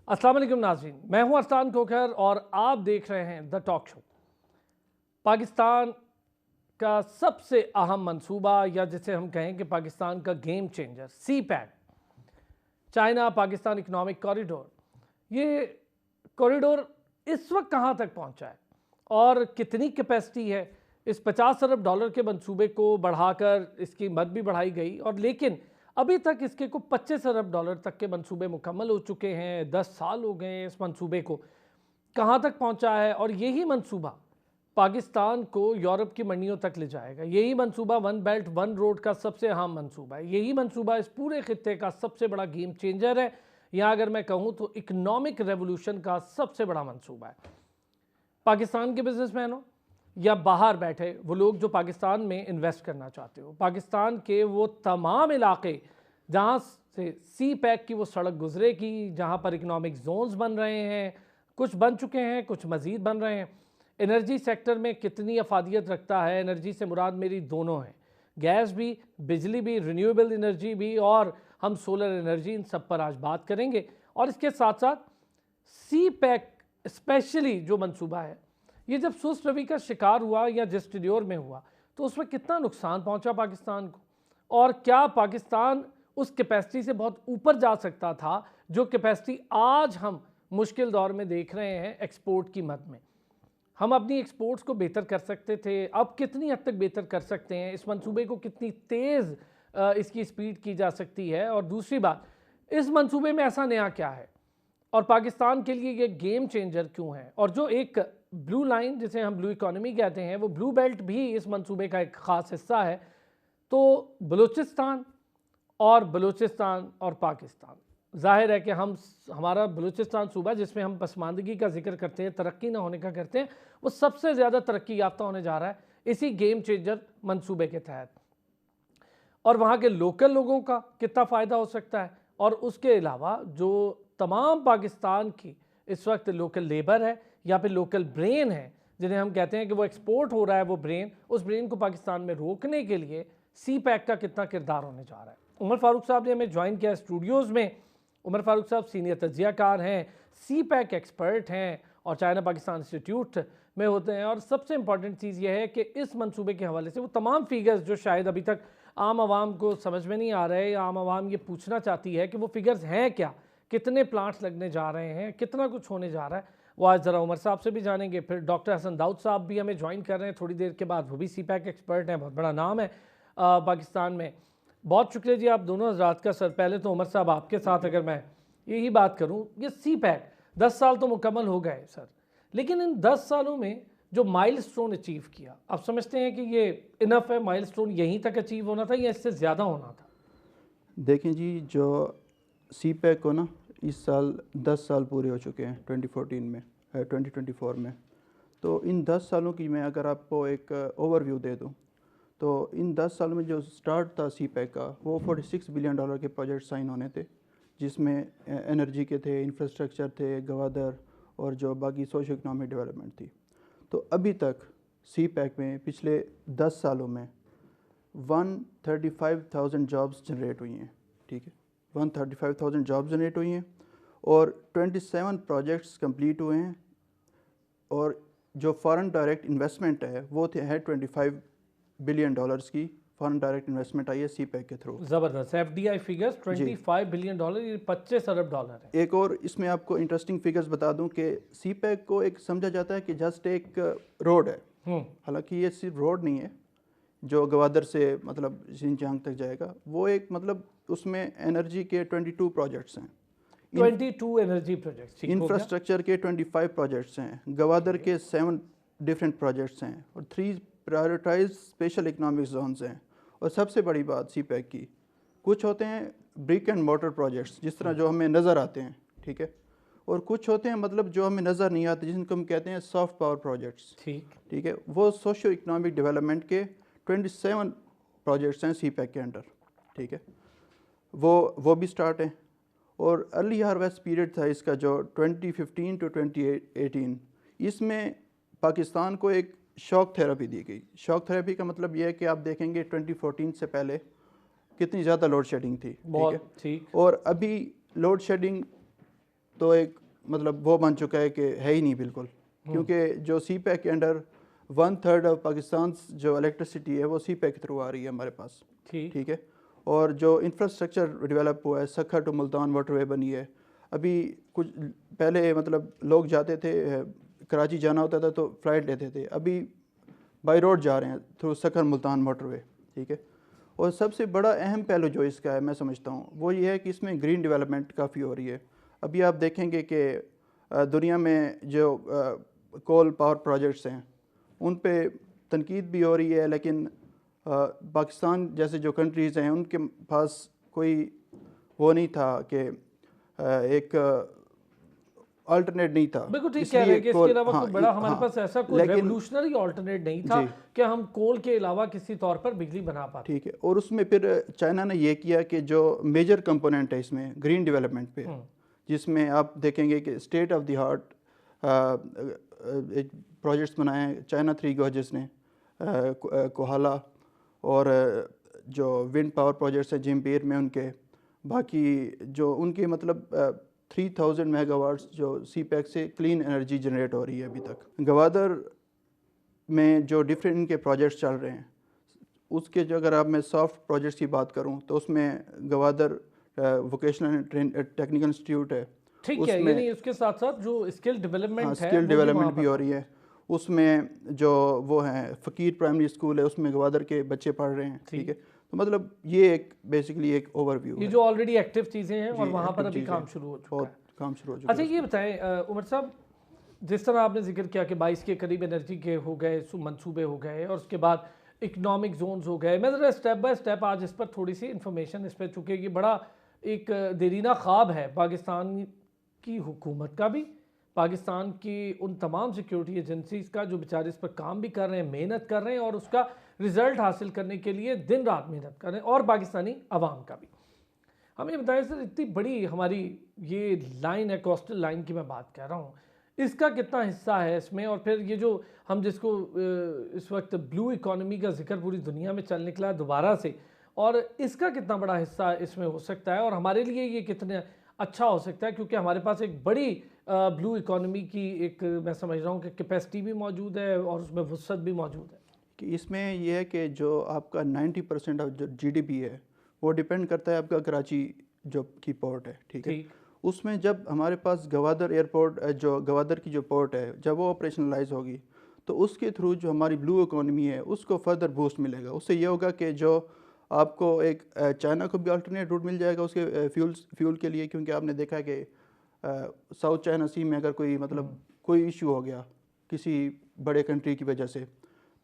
अस्सलाम वालेकुम नाज़रीन, मैं हूं अरसान खोखर और आप देख रहे हैं द टॉक शो। पाकिस्तान का सबसे अहम मंसूबा या जिसे हम कहें कि पाकिस्तान का game changer CPEC, China Pakistan economic corridor, ये कॉरिडोर इस वक्त कहां तक पहुंचा है और कितनी कैपेसिटी है। इस 50 अरब डॉलर के मंसूबे को बढ़ाकर इसकी मद भी बढ़ाई गई और लेकिन अभी तक इसके को 25 अरब डॉलर तक के मंसूबे मुकम्मल हो चुके हैं। 10 साल हो गए हैं इस मंसूबे को, कहाँ तक पहुँचा है। और यही मंसूबा पाकिस्तान को यूरोप की मंडियों तक ले जाएगा। यही मंसूबा वन बेल्ट वन रोड का सबसे अहम मंसूबा है। यही मंसूबा इस पूरे खित्ते का सबसे बड़ा गेम चेंजर है, या अगर मैं कहूँ तो इकोनॉमिक रेवोल्यूशन का सबसे बड़ा मंसूबा है। पाकिस्तान के बिजनेसमैन हो या बाहर बैठे वो लोग जो पाकिस्तान में इन्वेस्ट करना चाहते हो, पाकिस्तान के वो तमाम इलाके जहाँ से सी पैक की वो सड़क गुजरेगी, जहाँ पर इकोनॉमिक जोन्स बन रहे हैं, कुछ बन चुके हैं, कुछ मज़ीद बन रहे हैं। एनर्जी सेक्टर में कितनी अफादियत रखता है, एनर्जी से मुराद मेरी दोनों है, गैस भी, बिजली भी, रिन्यूएबल एनर्जी भी, और हम सोलर एनर्जी, इन सब पर आज बात करेंगे। और इसके साथ साथ सी पैक स्पेशली जो मंसूबा है, ये जब सुस्त रवि का शिकार हुआ या जिस टेन्योर में हुआ तो उसमें कितना नुकसान पहुंचा पाकिस्तान को, और क्या पाकिस्तान उस कैपेसिटी से बहुत ऊपर जा सकता था जो कैपेसिटी आज हम मुश्किल दौर में देख रहे हैं एक्सपोर्ट की मद में। हम अपनी एक्सपोर्ट्स को बेहतर कर सकते थे, अब कितनी हद तक बेहतर कर सकते हैं, इस मंसूबे को कितनी तेज़ इसकी स्पीड की जा सकती है। और दूसरी बात, इस मंसूबे में ऐसा नया क्या है और पाकिस्तान के लिए ये गेम चेंजर क्यों है। और जो एक ब्लू लाइन जिसे हम ब्लू इकोनॉमी कहते हैं, वो ब्लू बेल्ट भी इस मंसूबे का एक ख़ास हिस्सा है। तो बलूचिस्तान और पाकिस्तान, जाहिर है कि हमारा बलूचिस्तान सूबा जिसमें हम पसमानदगी का जिक्र करते हैं, तरक्की ना होने का करते हैं, वो सबसे ज़्यादा तरक्की याफ्ता होने जा रहा है इसी गेम चेंजर मंसूबे के तहत। और वहाँ के लोकल लोगों का कितना फ़ायदा हो सकता है, और उसके अलावा जो तमाम पाकिस्तान की इस वक्त लोकल लेबर है या फिर लोकल ब्रेन है, जिन्हें हम कहते हैं कि वो एक्सपोर्ट हो रहा है, वो ब्रेन, उस ब्रेन को पाकिस्तान में रोकने के लिए सी पैक का कितना किरदार होने जा रहा है। उमर फारूक साहब ने हमें ज्वाइन किया स्टूडियोज़ में। उमर फारूक साहब सीनियर तज्जियाकार हैं, सी पैक एक्सपर्ट हैं और चाइना पाकिस्तान इंस्टीट्यूट में होते हैं। और सबसे इंपॉर्टेंट चीज़ यह है कि इस मंसूबे के हवाले से वो तमाम फिगर्स जो शायद अभी तक आम आवाम को समझ में नहीं आ रहे, या आम आवाम ये पूछना चाहती है कि वो फिगर्स हैं क्या, कितने प्लांट्स लगने जा रहे हैं, कितना कुछ होने जा रहा है, वो आज ज़रा उमर साहब से भी जानेंगे। फिर डॉक्टर हसन दाऊद साहब भी हमें ज्वाइन कर रहे हैं थोड़ी देर के बाद, वो भी सी पैक एक्सपर्ट हैं, बहुत बड़ा नाम है पाकिस्तान में। बहुत शुक्रिया जी आप दोनों हजरात का। सर पहले तो उमर साहब आपके साथ अगर मैं यही बात करूं, ये सी पैक 10 साल तो मुकम्मल हो गए सर, लेकिन इन 10 सालों में जो माइलस्टोन अचीव किया, आप समझते हैं कि ये इनफ है, माइलस्टोन यहीं तक अचीव होना था या इससे ज़्यादा होना था? देखें जी, जो सी पैक को ना इस साल 10 साल पूरे हो चुके हैं 2014 में 2024 में। तो इन 10 सालों की मैं अगर आपको एक ओवरव्यू दे दूं, तो इन 10 सालों में जो स्टार्ट था सी पैक का, वो 46 बिलियन डॉलर के प्रोजेक्ट साइन होने थे, जिसमें एनर्जी के थे, इंफ्रास्ट्रक्चर थे, गवादर और जो बाकी सोशो इकनॉमिक डेवलपमेंट थी। तो अभी तक सी पैक में पिछले 10 सालों में 135,000 जॉब्स जनरेट हुई हैं, ठीक है, 135,000 जॉब्स जनरेट हुई हैं और 27 प्रोजेक्ट्स कंप्लीट हुए हैं। और जो फॉरेन डायरेक्ट इन्वेस्टमेंट है वो है 25 बिलियन डॉलर्स की फॉरेन डायरेक्ट इन्वेस्टमेंट आई है सी पैक के थ्रू। ज़बरदस्त, एफडीआई फिगर्स 25 बिलियन डॉलर, ये 25 अरब डॉलर है। एक और इसमें आपको इंटरेस्टिंग फिगर्स बता दूं कि सी पैक को एक समझा जाता है कि जस्ट एक रोड है, हालांकि ये सिर्फ रोड नहीं है जो गवादर से मतलब जिनचांग तक जाएगा। वो एक मतलब उसमें एनर्जी के 22 प्रोजेक्ट्स हैं, 22 एनर्जी प्रोजेक्ट्स, इंफ्रास्ट्रक्चर के 25 प्रोजेक्ट्स हैं, गवादर के 7 डिफरेंट प्रोजेक्ट्स हैं और 3 प्रायोरिटाइज स्पेशल इकोनॉमिक जोन्स हैं। और सबसे बड़ी बात सी पैक की, कुछ होते हैं ब्रिक एंड मोटर प्रोजेक्ट्स जिस तरह जो हमें नज़र आते हैं, ठीक है, और कुछ होते हैं मतलब जो हमें नज़र नहीं आते जिनको हम कहते हैं सॉफ्ट पावर प्रोजेक्ट्स, ठीक है। वो सोशो इकोनॉमिक डेवलपमेंट के 27 प्रोजेक्ट्स हैं सी पैक के अंडर, ठीक है, वो भी स्टार्ट हैं। और अर्ली हार्वेस्ट पीरियड था इसका जो 2015 टू 2018, इसमें पाकिस्तान को एक शॉक थेरेपी दी गई। शॉक थेरेपी का मतलब यह है कि आप देखेंगे 2014 से पहले कितनी ज़्यादा लोड शेडिंग थी, ठीक है, ठीक। और अभी लोड शेडिंग तो एक मतलब वो बन चुका है कि है ही नहीं बिल्कुल, क्योंकि जो सी पैक के अंडर 1/3 ऑफ पाकिस्तान जो इलेक्ट्रिसिटी है वो सी पैक के थ्रू आ रही है हमारे पास। ठीक है। और जो इंफ्रास्ट्रक्चर डेवलप हुआ है, सखर टू मुल्तान वाटरवे बनी है। अभी कुछ पहले मतलब लोग जाते थे, कराची जाना होता था तो फ़्लाइट लेते थे, अभी बाई रोड जा रहे हैं थ्रू सखर मुल्तान वाटरवे। ठीक है। और सबसे बड़ा अहम पहलू जो इसका है मैं समझता हूँ वो ये है कि इसमें ग्रीन डेवलपमेंट काफ़ी हो रही है। अभी आप देखेंगे कि दुनिया में जो कोल पावर प्रोजेक्ट्स हैं उन पे तनकीद भी हो रही है, लेकिन पाकिस्तान जैसे जो कंट्रीज़ हैं उनके पास कोई वो नहीं था कि एक अल्टरनेट नहीं था। बिल्कुल ठीक कह रहे हैं कि इसके अलावा कोई बड़ा हमारे पास ऐसा कोई लेकिन रेवोल्यूशनरी अल्टरनेट नहीं था कि हम कोल के अलावा किसी तौर पर बिजली बना पाते। ठीक है। और उसमें फिर चाइना ने ये किया कि जो मेजर कंपोनेंट है इसमें ग्रीन डेवलपमेंट पे, जिसमें आप देखेंगे कि state of the heart projects बनाए हैं चाइना 3 गॉर्जेस ने, कोहाला, और जो विंड पावर प्रोजेक्ट्स हैं जिम्पीर में उनके, बाकी जो उनके मतलब 3000 मेगावाट्स जो सी पैक से क्लीन एनर्जी जनरेट हो रही है अभी तक। गवादर में जो डिफरेंट इनके प्रोजेक्ट्स चल रहे हैं उसके जो अगर आप मैं सॉफ्ट प्रोजेक्ट्स की बात करूं तो उसमें गवादर वोकेशनल टेक्निकल इंस्टीट्यूट है। ठीक है, यानी उसके साथ साथ जो स्किल डेवलपमेंट है, स्किल डेवलपमेंट भी हो रही है। उसमें जो वो है फ़कीर प्राइमरी स्कूल है उसमें गवादर के बच्चे पढ़ रहे हैं। ठीक है। तो मतलब ये एक बेसिकली एक ओवरव्यू ये जो ऑलरेडी एक्टिव चीज़ें हैं और वहाँ पर अभी काम शुरू हो चुका है। काम शुरू हो चुका है। अच्छा ये बताएं उमर साहब, जिस तरह आपने जिक्र किया कि 22 के करीब एनर्जी के हो गए मंसूबे हो गए और उसके बाद इकोनॉमिक जोन्स हो गए, मैं ज़रा स्टेप बाय स्टेप आज इस पर थोड़ी सी इन्फॉर्मेशन इस पर, चूँकि ये बड़ा एक देरीना ख्वाब है पाकिस्तान की हुकूमत का भी, पाकिस्तान की उन तमाम सिक्योरिटी एजेंसीज़ का जो बेचारे इस पर काम भी कर रहे हैं, मेहनत कर रहे हैं और उसका रिज़ल्ट हासिल करने के लिए दिन रात मेहनत कर रहे हैं, और पाकिस्तानी अवाम का भी। हमें बताएं सर, इतनी बड़ी हमारी ये लाइन है, कोस्टल लाइन की मैं बात कर रहा हूँ, इसका कितना हिस्सा है इसमें, और फिर ये जो हम जिसको इस वक्त ब्लू इकोनॉमी का जिक्र पूरी दुनिया में चल निकला है दोबारा से, और इसका कितना बड़ा हिस्सा इसमें हो सकता है और हमारे लिए ये कितने अच्छा हो सकता है, क्योंकि हमारे पास एक बड़ी ब्लू इकोनॉमी की एक मैं समझ रहा हूँ कि कैपेसिटी भी मौजूद है और उसमें वसअत भी मौजूद है। कि इसमें यह है कि जो आपका 90% ऑफ जो GDP है वो डिपेंड करता है आपका कराची जो की पोर्ट है। ठीक है। उसमें जब हमारे पास गवादर एयरपोर्ट, जो गवादर की जो पोर्ट है, जब वो ऑपरेशनलाइज होगी तो उसके थ्रू जो हमारी ब्लू इकोनॉमी है उसको फर्दर बूस्ट मिलेगा। उससे ये होगा कि जो आपको एक चाइना को भी अल्टरनेट रूट मिल जाएगा उसके फ्यूल के लिए, क्योंकि आपने देखा है कि साउथ चाइना सी में अगर कोई मतलब कोई इशू हो गया किसी बड़े कंट्री की वजह से,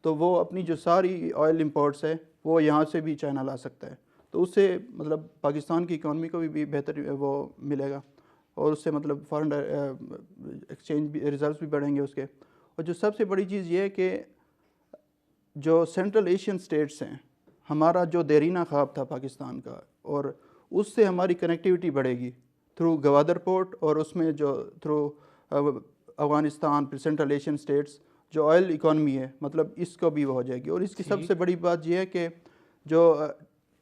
तो वो अपनी जो सारी ऑयल इंपोर्ट्स है वो यहाँ से भी चाइना ला सकता है। तो उससे मतलब पाकिस्तान की इकॉनमी को भी बेहतर वो मिलेगा और उससे मतलब फॉरेन एक्सचेंज भी रिजर्व्स भी बढ़ेंगे उसके। और जो सबसे बड़ी चीज़ ये है कि जो सेंट्रल एशियन स्टेट्स हैं, हमारा जो देरीना ख्वाब था पाकिस्तान का, और उससे हमारी कनेक्टिविटी बढ़ेगी थ्रू गवादर पोर्ट, और उसमें जो थ्रू अफ़गानिस्तान फिर सेंट्रल एशियन स्टेट्स जो ऑयल इकॉनमी है मतलब इसको भी वो हो जाएगी। और इसकी सबसे बड़ी बात यह है कि जो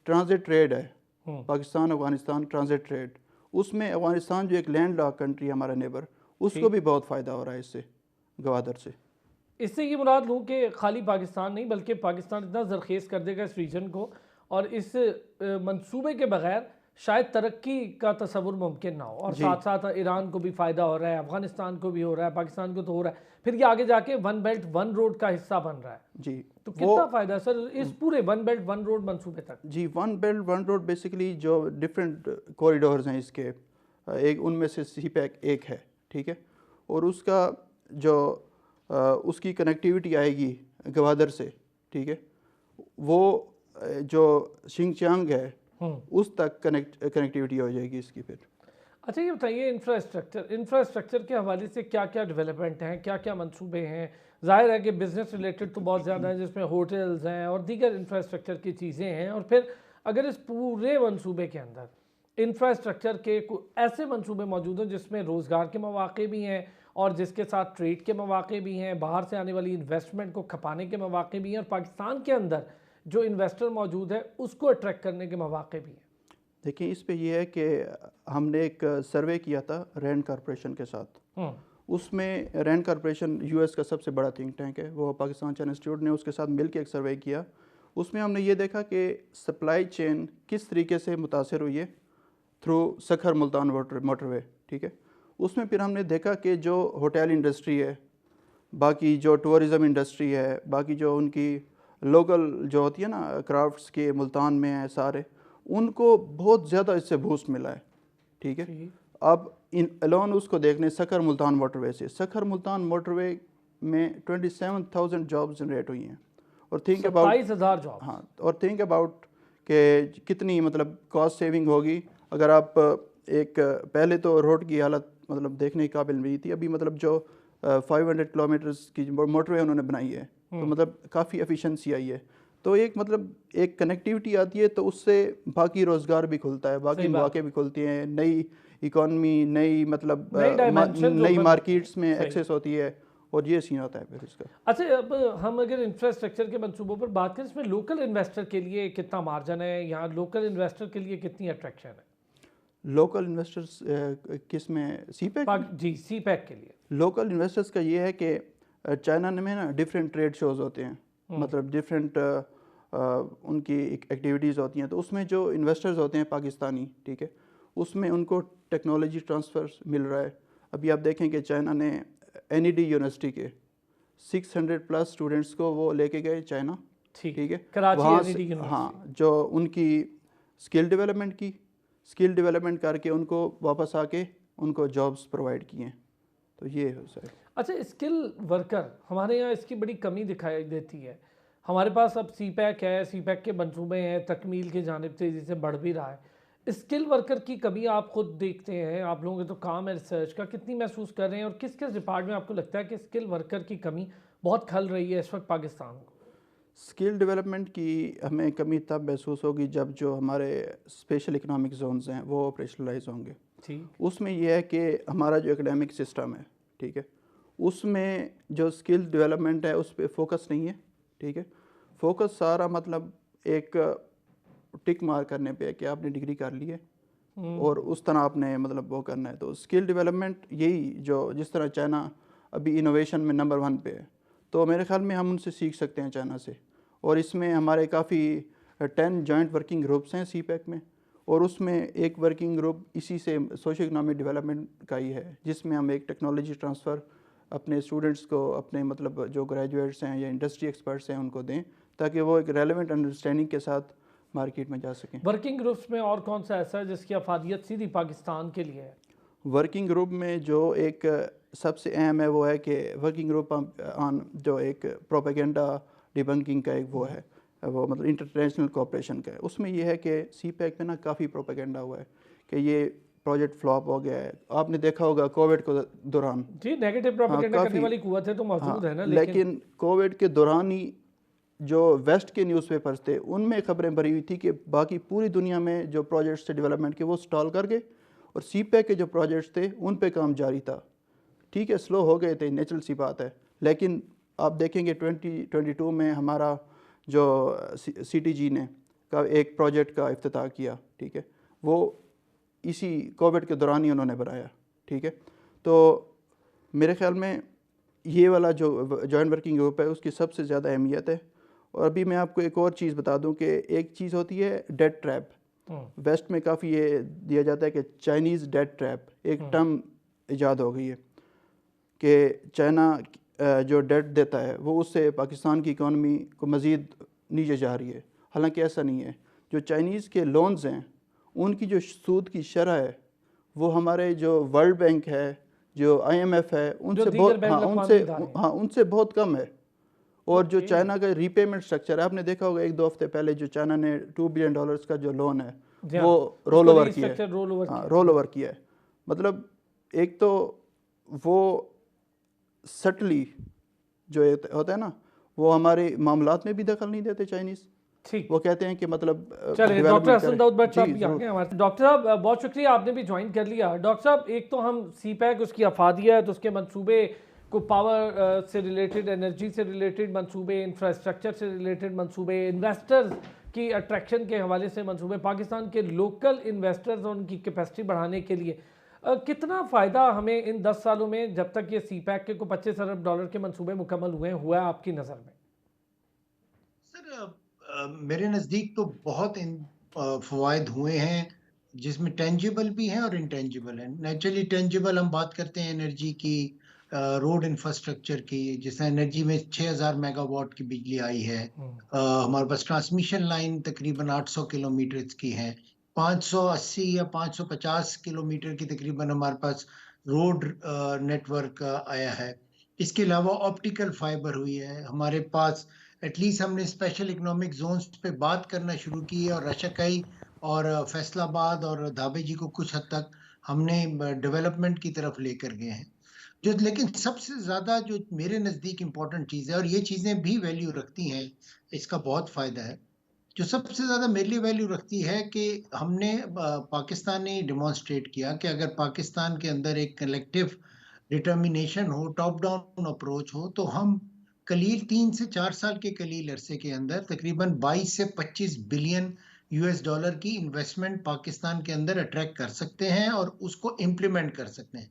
ट्रांजिट ट्रेड है पाकिस्तान अफ़गानिस्तान ट्रांजिट ट्रेड, उसमें अफ़गानिस्तान जो एक लैंड लॉक कंट्री है हमारा नेबर, उसको भी बहुत फ़ायदा हो रहा है इससे गवादर से। इससे ये मुराद लूँ कि खाली पाकिस्तान नहीं बल्कि पाकिस्तान इतना जरखेज़ कर देगा इस रीजन को, और इस मंसूबे के बगैर शायद तरक्की का तस्वुर मुमकिन ना हो, और साथ साथ ईरान को भी फ़ायदा हो रहा है, अफगानिस्तान को भी हो रहा है, पाकिस्तान को तो हो रहा है, फिर ये आगे जाके वन बेल्ट वन रोड का हिस्सा बन रहा है। जी तो कितना फ़ायदा है सर इस पूरे वन बेल्ट वन रोड मंसूबे तक? जी, one belt one road basically जो डिफरेंट कॉरिडोर्स हैं इसके, एक उनमें से सी पैक एक है। ठीक है। और उसका जो उसकी कनेक्टिविटी आएगी गवादर से, ठीक है, वो जो शिंगचांग है उस तक कनेक्टिविटी हो जाएगी इसकी फिर। अच्छा ये बताइए, इंफ्रास्ट्रक्चर के हवाले से क्या क्या डेवलपमेंट हैं, क्या क्या मंसूबे हैं? जाहिर है कि बिज़नेस रिलेटेड तो बहुत ज़्यादा है, जिसमें होटल्स हैं और दीगर इंफ्रास्ट्रक्चर की चीज़ें हैं, और फिर अगर इस पूरे मंसूबे के अंदर इंफ्रास्ट्रक्चर के ऐसे मंसूबे मौजूद हैं जिसमें रोज़गार के मौके भी हैं और जिसके साथ ट्रेड के मौके भी हैं, बाहर से आने वाली इन्वेस्टमेंट को खपाने के मौके भी हैं, और पाकिस्तान के अंदर जो इन्वेस्टर मौजूद है उसको अट्रैक्ट करने के मौके भी हैं। देखिए इस पे ये है कि हमने एक सर्वे किया था रैंड कॉरपोरेशन के साथ। उसमें रैंड कॉरपोरेशन यूएस का सबसे बड़ा थिंक टैंक है, वो पाकिस्तान चाइना इंस्टीट्यूट ने उसके साथ मिलकर एक सर्वे किया। उसमें हमने ये देखा कि सप्लाई चेन किस तरीके से मुतासर हुई है थ्रू सखर मुल्तान मोटरवे, ठीक है। उसमें फिर हमने देखा कि जो होटल इंडस्ट्री है, बाकी जो टूरिज़म इंडस्ट्री है, बाकी जो उनकी लोकल जो होती है ना क्राफ्ट्स के मुल्तान में है सारे, उनको बहुत ज़्यादा इससे बूस्ट मिला है, ठीक है। अब इन अलोन उसको देखने सखर मुल्तान मोटरवे से, सखर मुल्तान मोटरवे में 27,000 जॉब्स जनरेट हुई हैं। और थिंक अबाउट 27,000 जॉब, हाँ, और थिंक अबाउट कि कितनी मतलब कॉस्ट सेविंग होगी अगर आप एक पहले तो रोड की हालत मतलब देखने के काबिल नहीं थी, अभी मतलब जो 500 किलोमीटर्स की मोटरवे उन्होंने बनाई है, तो मतलब काफ़ी एफिशिएंसी आई है। तो एक मतलब एक कनेक्टिविटी आती है तो उससे बाकी रोज़गार भी खुलता है, बाकी मौके भी खुलते हैं, नई इकॉनमी, नई मतलब नई मार्केट्स में एक्सेस होती है, और ये सीन होता है फिर इसका। अच्छा, अब हम अगर इंफ्रास्ट्रक्चर के मंसूबों पर बात करें, इसमें लोकल इन्वेस्टर के लिए कितना मार्जिन है, यहाँ लोकल इन्वेस्टर के लिए कितनी अट्रैक्शन है? लोकल इन्वेस्टर्स किस में, सीपैक? जी, सीपैक के लिए लोकल इन्वेस्टर्स का ये है कि चाइना में ना डिफरेंट ट्रेड शोज़ होते हैं, मतलब डिफरेंट उनकी एक्टिविटीज़ होती हैं, तो उसमें जो इन्वेस्टर्स होते हैं पाकिस्तानी, ठीक है, उसमें उनको टेक्नोलॉजी ट्रांसफ़र मिल रहा है। अभी आप देखें कि चाइना ने NED यूनिवर्सिटी के 600 प्लस स्टूडेंट्स को वो लेके गए चाइना, ठीक है, वहाँ से, हाँ, जो उनकी स्किल डेवलपमेंट करके उनको वापस आके उनको जॉब्स प्रोवाइड किए हैं। तो ये है सर। अच्छा, स्किल वर्कर हमारे यहाँ इसकी बड़ी कमी दिखाई देती है। हमारे पास अब सीपैक है, सीपैक के मंसूबे हैं, तकमील की जानिब से जिसे बढ़ भी रहा है। स्किल वर्कर की कमी आप खुद देखते हैं, आप लोगों के तो काम है रिसर्च का, कितनी महसूस कर रहे हैं, और किस किस डिपार्टमेंट में आपको लगता है कि स्किल वर्कर की कमी बहुत खल रही है इस वक्त पाकिस्तान को? स्किल डेवलपमेंट की हमें कमी तब महसूस होगी जब जो हमारे स्पेशल इकोनॉमिक जोन्स हैं वो ऑपरेशनलाइज होंगे। ठीक, उसमें यह है कि हमारा जो एकेडमिक सिस्टम है, ठीक है, उसमें जो स्किल डेवलपमेंट है उस पर फोकस नहीं है, ठीक है। फोकस सारा मतलब एक टिक मार करने पे है कि आपने डिग्री कर ली है और उस तरह आपने मतलब वो करना है। तो स्किल डेवलपमेंट यही जो जिस तरह चाइना अभी इनोवेशन में नंबर 1 पे है, तो मेरे ख्याल में हम उनसे सीख सकते हैं चाइना से। और इसमें हमारे काफ़ी 10 जॉइंट वर्किंग ग्रुप्स हैं सीपैक में, और उसमें एक वर्किंग ग्रुप इसी से सोशो इकनॉमिक डेवलपमेंट का ही है, जिसमें हम एक टेक्नोलॉजी ट्रांसफ़र अपने स्टूडेंट्स को, अपने मतलब जो ग्रेजुएट्स हैं या इंडस्ट्री एक्सपर्ट्स हैं उनको दें, ताकि वो एक रेलेवेंट अंडरस्टैंडिंग के साथ मार्केट में जा सकें। वर्किंग ग्रुप्स में और कौन सा ऐसा है जिसकी अफादियत सीधी पाकिस्तान के लिए है? वर्किंग ग्रुप में जो एक सबसे अहम है वो है कि वर्किंग ग्रुप ऑन जो एक प्रोपेगेंडा डिबंकिंग का एक वो है, वो मतलब इंटरनेशनल कोऑपरेशन का है। उसमें ये है कि सीपैक में ना काफ़ी प्रोपेगेंडा हुआ है कि ये प्रोजेक्ट फ्लॉप हो गया है। आपने देखा होगा कोविड के दौरान, जी, नेगेटिव प्रोपेगेंडा करने वाली कुव्वतें तो मौजूद है ना, लेकिन कोविड के दौरान ही जो वेस्ट के न्यूज़पेपर्स थे उनमें खबरें भरी हुई थी कि बाकी पूरी दुनिया में जो प्रोजेक्ट्स थे डेवलपमेंट के वो स्टॉल कर गए, और सीपैक के जो प्रोजेक्ट्स थे उन पे काम जारी था। ठीक है, स्लो हो गए थे, नेचुरल सी बात है, लेकिन आप देखेंगे 2022 में हमारा जो CTG ने का एक प्रोजेक्ट का इफ्तिताह किया, ठीक है, वो इसी कोविड के दौरान ही उन्होंने बनाया, ठीक है। तो मेरे ख्याल में ये वाला जो जॉइंट वर्किंग ग्रुप है उसकी सबसे ज़्यादा अहमियत है। और अभी मैं आपको एक और चीज़ बता दूं कि एक चीज़ होती है डेट ट्रैप। वेस्ट में काफ़ी ये दिया जाता है कि चाइनीज़ डेट ट्रैप एक टर्म ईजाद हो गई है कि चाइना जो डेट देता है वो उससे पाकिस्तान की इकॉनमी को मज़ीद नीचे जा रही है। हालांकि ऐसा नहीं है। जो चाइनीज़ के लोन्स हैं उनकी जो सूद की शरह है वो हमारे जो वर्ल्ड बैंक है, जो IMF है, उनसे बहुत उनसे बहुत कम है। और जो चाइना का रीपेमेंट स्ट्रक्चर है, आपने देखा होगा 1-2 हफ्ते पहले जो चाइना ने $2 बिलियन का जो लोन है वो रोल ओवर किया है। मतलब एक तो वो सटली जो होता है ना, वो हमारे मामलात में भी दखल नहीं देते चाइनीज़। वो कहते हैं कि मतलब चलिए, डॉक्टर हसन दाऊद भट्ट साहब भी आ गए हमारे। डॉक्टर साहब बहुत शुक्रिया, आपने भी ज्वाइन कर लिया। डॉक्टर साहब, एक तो हम सीपैक उसकी अफादियत, उसके मंसूबे को, पावर से रिलेटेड, एनर्जी से रिलेटेड मंसूबे, इंफ्रास्ट्रक्चर से रिलेटेड मंसूबे, इन्वेस्टर्स की अट्रैक्शन के हवाले से मंसूबे, पाकिस्तान के लोकल इन्वेस्टर्स और उनकी कैपेसिटी बढ़ाने के लिए कितना फ़ायदा हमें इन 10 सालों में, जब तक ये सी पैक के को $25 अरब के मंसूबे मुकम्मल हुआ है आपकी नज़र में? सर मेरे नज़दीक तो बहुत फ़वाइद हुए हैं, जिसमें टेंजिबल भी हैं और इंटेंजिबल हैं। नेचुरली टेंजिबल हम बात करते हैं एनर्जी की, रोड इंफ्रास्ट्रक्चर की, जिसमें एनर्जी में 6000 मेगावाट की बिजली आई है। हमारे पास ट्रांसमिशन लाइन तकरीबन 800 किलोमीटर की है। 580 या 550 किलोमीटर की तकरीबन हमारे पास रोड नेटवर्क आया है। इसके अलावा ऑप्टिकल फाइबर हुई है हमारे पास। एटलीस्ट हमने स्पेशल इकोनॉमिक जोन्स पे बात करना शुरू की है, और रशाकई और फैसलाबाद और धाबे जी को कुछ हद तक हमने डेवलपमेंट की तरफ लेकर गए हैं। जो लेकिन सबसे ज़्यादा जो मेरे नज़दीक इम्पोर्टेंट चीज़ है, और ये चीज़ें भी वैल्यू रखती हैं, इसका बहुत फ़ायदा है, जो सबसे ज़्यादा मेरे लिए वैल्यू रखती है कि हमने पाकिस्तान ने डिमॉन्स्ट्रेट किया कि अगर पाकिस्तान के अंदर एक कलेक्टिव डिटर्मिनेशन हो, टॉप डाउन अप्रोच हो, तो हम कलील 3 से 4 साल के कलील अरसे के अंदर तकरीबन 22 से 25 बिलियन यूएस डॉलर की इन्वेस्टमेंट पाकिस्तान के अंदर अट्रैक्ट कर सकते हैं और उसको इम्प्लीमेंट कर सकते हैं।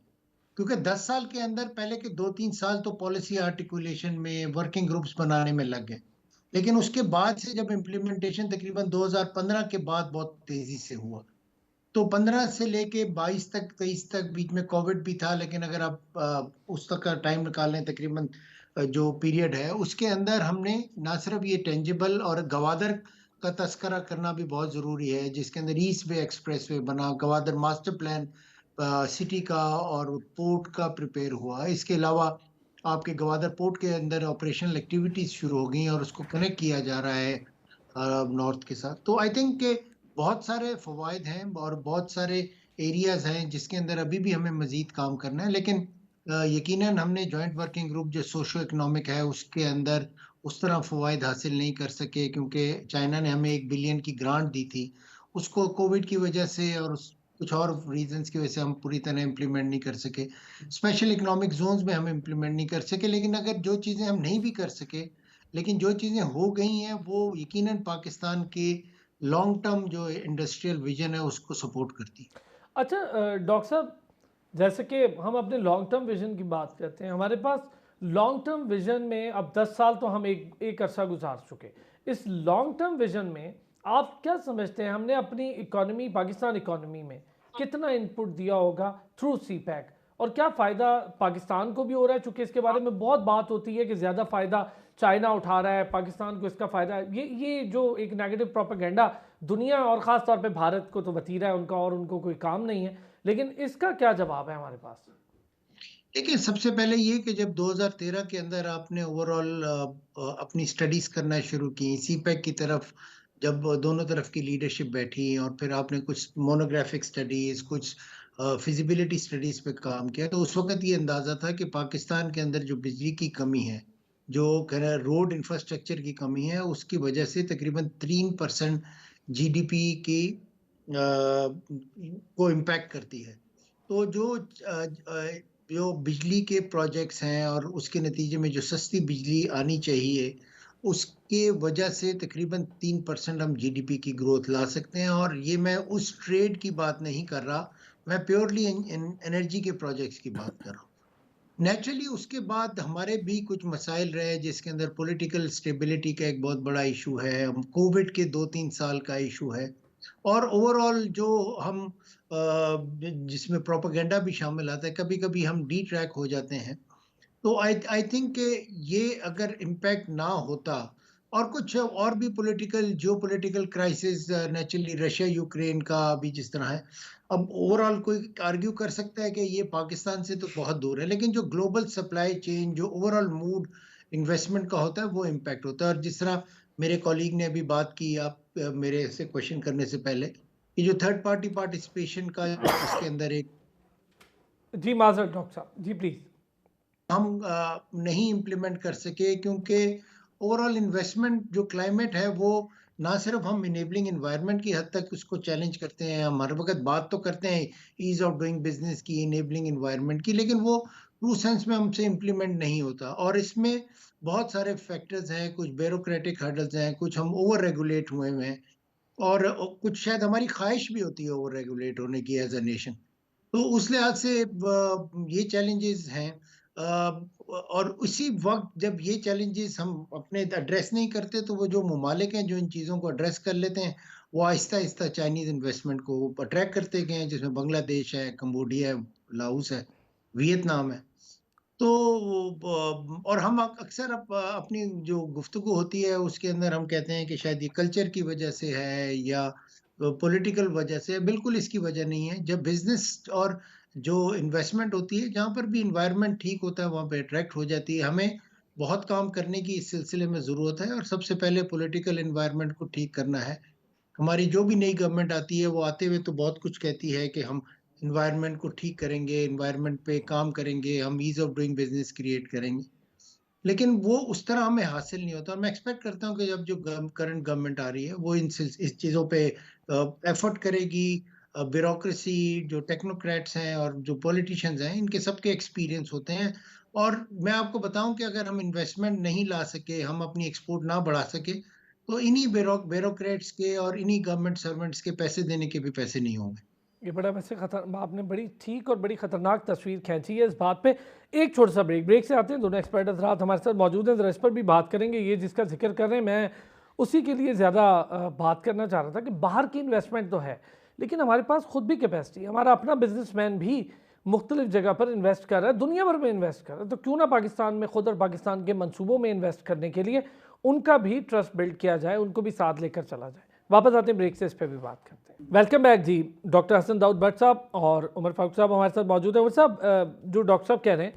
क्योंकि 10 साल के अंदर पहले के 2-3 साल तो पॉलिसी आर्टिकुलेशन में, वर्किंग ग्रुप्स बनाने में लग गए, लेकिन उसके बाद से जब इम्प्लीमेंटेशन तकरीबन 2015 के बाद बहुत तेजी से हुआ, तो 15 से लेके 22 तक, 23 तक, बीच में कोविड भी था, लेकिन अगर आप उस तक का टाइम निकालें, तकरीबन जो पीरियड है उसके अंदर हमने ना सिर्फ ये टेंजिबल और गवादर का तस्करा करना भी बहुत ज़रूरी है, जिसके अंदर ईस्ट वे एक्सप्रेस वे बना, गवादर मास्टर प्लान सिटी का और पोर्ट का प्रिपेयर हुआ। इसके अलावा आपके गवादर पोर्ट के अंदर ऑपरेशनल एक्टिविटीज शुरू हो गई और उसको कनेक्ट किया जा रहा है नॉर्थ के साथ। तो आई थिंक के बहुत सारे फवायद हैं और बहुत सारे एरियाज हैं जिसके अंदर अभी भी हमें मजीद काम करना है, लेकिन यकीनन हमने जॉइंट वर्किंग ग्रुप जो सोशो इकोनॉमिक है उसके अंदर उस तरह फवायद हासिल नहीं कर सके, क्योंकि चाइना ने हमें 1 बिलियन की ग्रांट दी थी, उसको कोविड की वजह से और कुछ और रीजंस की वजह से हम पूरी तरह इम्प्लीमेंट नहीं कर सके। स्पेशल इकोनॉमिक जोन्स में हम इम्प्लीमेंट नहीं कर सके, लेकिन अगर जो चीज़ें हम नहीं भी कर सके, लेकिन जो चीज़ें हो गई हैं वो यकीनन पाकिस्तान के लॉन्ग टर्म जो इंडस्ट्रियल विजन है उसको सपोर्ट करती है। अच्छा डॉक्टर साहब, जैसे कि हम अपने लॉन्ग टर्म विजन की बात करते हैं, हमारे पास लॉन्ग टर्म विजन में अब 10 साल तो हम एक अरसा गुजार चुके। इस लॉन्ग टर्म विजन में आप क्या समझते हैं हमने अपनी इकोनॉमी, पाकिस्तान इकोनॉमी में कितना इनपुट दिया होगा थ्रू सी पैक, और क्या फ़ायदा पाकिस्तान को भी हो रहा है? चूँकि इसके बारे में बहुत बात होती है कि ज़्यादा फ़ायदा चाइना उठा रहा है, पाकिस्तान को इसका फ़ायदा है। ये जो एक नेगेटिव प्रोपेगेंडा दुनिया और ख़ास तौर पे भारत को तो वतीरा है उनका, और उनको कोई काम नहीं है, लेकिन इसका क्या जवाब है हमारे पास? देखिए, सबसे पहले ये कि जब 2013 के अंदर आपने ओवरऑल अपनी स्टडीज करना शुरू की, सीपैक की तरफ जब दोनों तरफ की लीडरशिप बैठी और फिर आपने कुछ मोनोग्राफिक स्टडीज, कुछ फिजिबिलिटी स्टडीज पे काम किया, तो उस वक्त ये अंदाजा था कि पाकिस्तान के अंदर जो बिजली की कमी है, जो रोड इंफ्रास्ट्रक्चर की कमी है, उसकी वजह से तकरीबन 3% जीडीपी की को इम्पैक्ट करती है। तो जो बिजली के प्रोजेक्ट्स हैं और उसके नतीजे में जो सस्ती बिजली आनी चाहिए, उसके वजह से तकरीबन 3% हम जीडीपी की ग्रोथ ला सकते हैं। और ये मैं उस ट्रेड की बात नहीं कर रहा, मैं प्योरली एनर्जी के प्रोजेक्ट्स की बात कर रहा हूँ। नेचुरली उसके बाद हमारे भी कुछ मसाइल रहे, जिसके अंदर पॉलिटिकल स्टेबिलिटी का एक बहुत बड़ा इशू है, कोविड के 2-3 साल का इशू है, और ओवरऑल जो हम जिसमें प्रोपेगेंडा भी शामिल आता है, कभी कभी हम डी ट्रैक हो जाते हैं। तो आई थिंक ये अगर इम्पैक्ट ना होता, और कुछ और भी पॉलिटिकल जियो political crisis, naturally Russia Ukraine का अभी जिस तरह है, अब ओवरऑल कोई आर्ग्यू कर सकता है कि ये पाकिस्तान से तो बहुत दूर है, लेकिन जो ग्लोबल सप्लाई चेन, जो ओवरऑल मूड इन्वेस्टमेंट का होता है, वो इम्पैक्ट होता है। और जिस तरह मेरे कॉलीग ने अभी बात की, आप मेरे से क्वेश्चन करने से पहले, कि जो थर्ड पार्टी पार्टिसिपेशन का इसके अंदर एक जी माजरत डॉक्टर साहब, जी प्लीज़। हम नहीं इम्प्लीमेंट कर सके, क्योंकि ओवरऑल इन्वेस्टमेंट जो क्लाइमेट है वो ना सिर्फ हम इनेबलिंग इन्वायरमेंट की हद तक उसको चैलेंज करते हैं, हम हर वक्त बात तो करते हैं ईज ऑफ डूइंग बिजनेस की, इनेबलिंग इन्वायरमेंट की, लेकिन वो ट्रू सेंस में हमसे इम्प्लीमेंट नहीं होता। और इसमें बहुत सारे फैक्टर्स हैं, कुछ ब्यूरोक्रेटिक हर्डल्स हैं, कुछ हम ओवर रेगुलेट हुए हुए हैं, और कुछ शायद हमारी ख्वाहिश भी होती है ओवर रेगुलेट होने की एज अ नेशन। तो उस लिहाज से ये चैलेंजेस हैं। और उसी वक्त जब ये चैलेंजेस हम अपने एड्रेस नहीं करते, तो वो जो ममालिक हैं जो इन चीज़ों को एड्रेस कर लेते हैं, वो आहिस्ता आहिस्ता चाइनीज इन्वेस्टमेंट को अट्रैक्ट करते गए हैं, जिसमें बांग्लादेश है, कंबोडिया है, लाओस है, वियतनाम है। तो और हम अक्सर अपनी जो गुफ्तगू होती है उसके अंदर हम कहते हैं कि शायद ये कल्चर की वजह से है या पॉलिटिकल वजह से है। बिल्कुल इसकी वजह नहीं है। जब बिजनेस और जो इन्वेस्टमेंट होती है, जहाँ पर भी इन्वायरमेंट ठीक होता है, वहाँ पे अट्रैक्ट हो जाती है। हमें बहुत काम करने की इस सिलसिले में ज़रूरत है, और सबसे पहले पॉलिटिकल इन्वायरमेंट को ठीक करना है। हमारी जो भी नई गवर्नमेंट आती है, वो आते हुए तो बहुत कुछ कहती है कि हम इन्वायरमेंट को ठीक करेंगे, इन्वायरमेंट पे काम करेंगे, हम ease of doing business create करेंगे। लेकिन वो उस तरह हमें हासिल नहीं होता, और मैं एक्सपेक्ट करता हूँ कि जब जो करंट गवर्नमेंट आ रही है, वो इस चीज़ों पे एफर्ट करेगी। ब्यूरोक्रेसी, जो टेक्नोक्रेट्स हैं और जो पॉलिटिशियंस हैं, इनके सबके एक्सपीरियंस होते हैं। और मैं आपको बताऊं कि अगर हम इन्वेस्टमेंट नहीं ला सके, हम अपनी एक्सपोर्ट ना बढ़ा सके, तो इन्हीं ब्यूरोक्रेट्स के और इन्हीं गवर्नमेंट सर्वेंट्स के पैसे देने के भी पैसे नहीं होंगे। ये बड़ा वैसे खतर आपने बड़ी ठीक और बड़ी खतरनाक तस्वीर खींची है इस बात पे। एक छोटा सा ब्रेक से आते हैं। दोनों एक्सपर्ट हज़रात हमारे साथ मौजूद हैं, ज़रा इस पर भी बात करेंगे। ये जिसका जिक्र कर रहे हैं, मैं उसी के लिए ज़्यादा बात करना चाह रहा था कि बाहर की इन्वेस्टमेंट तो है, लेकिन हमारे पास खुद भी कैपेसिटी, हमारा अपना बिजनेसमैन भी मुख्तलिफ जगह पर इन्वेस्ट कर रहा है, दुनिया भर में इन्वेस्ट कर रहा है। तो क्यों ना पाकिस्तान में खुद और पाकिस्तान के मनसूबों में इन्वेस्ट करने के लिए उनका भी ट्रस्ट बिल्ड किया जाए, उनको भी साथ लेकर चला जाए। वापस आते हैं ब्रेक से, इस पर भी बात करते हैं। वेलकम बैक जी। डॉक्टर हसन दाऊद भट्ट साहब और उमर फारूक साहब हमारे साथ मौजूद हैं। वो साहब, जो डॉक्टर साहब कह रहे हैं,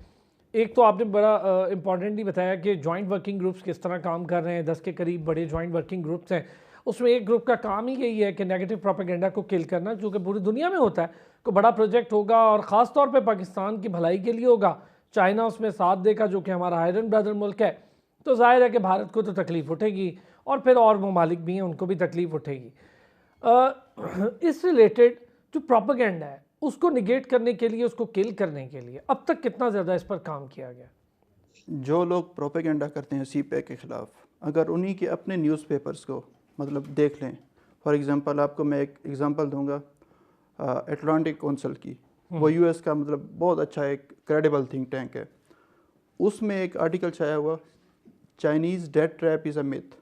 एक तो आपने बड़ा इंपॉर्टेंटली बताया कि जॉइंट वर्किंग ग्रुप्स किस तरह काम कर रहे हैं। 10 के करीब बड़े जॉइंट वर्किंग ग्रुप्स हैं। उसमें एक ग्रुप का काम ही यही है कि नेगेटिव प्रोपेगेंडा को किल करना, जो कि पूरी दुनिया में होता है। कोई बड़ा प्रोजेक्ट होगा और ख़ास तौर पे पाकिस्तान की भलाई के लिए होगा, चाइना उसमें साथ देगा जो कि हमारा आयरन ब्रदर मुल्क है, तो जाहिर है कि भारत को तो तकलीफ़ उठेगी, और फिर और ममालिक भी हैं उनको भी तकलीफ़ उठेगी। इस रिलेटेड जो प्रोपेगेंडा है उसको निगेट करने के लिए, उसको किल करने के लिए अब तक कितना ज़्यादा इस पर काम किया गया? जो लोग प्रोपेगेंडा करते हैं सीपैक के ख़िलाफ़, अगर उन्हीं के अपने न्यूज़पेपर्स को मतलब देख लें, फॉर एग्जांपल आपको मैं एक एग्जांपल दूंगा अटलांटिक काउंसिल की। वो यूएस का मतलब बहुत अच्छा एक क्रेडिबल थिंक टैंक है। उसमें एक आर्टिकल छाया हुआ, Chinese debt trap is a myth,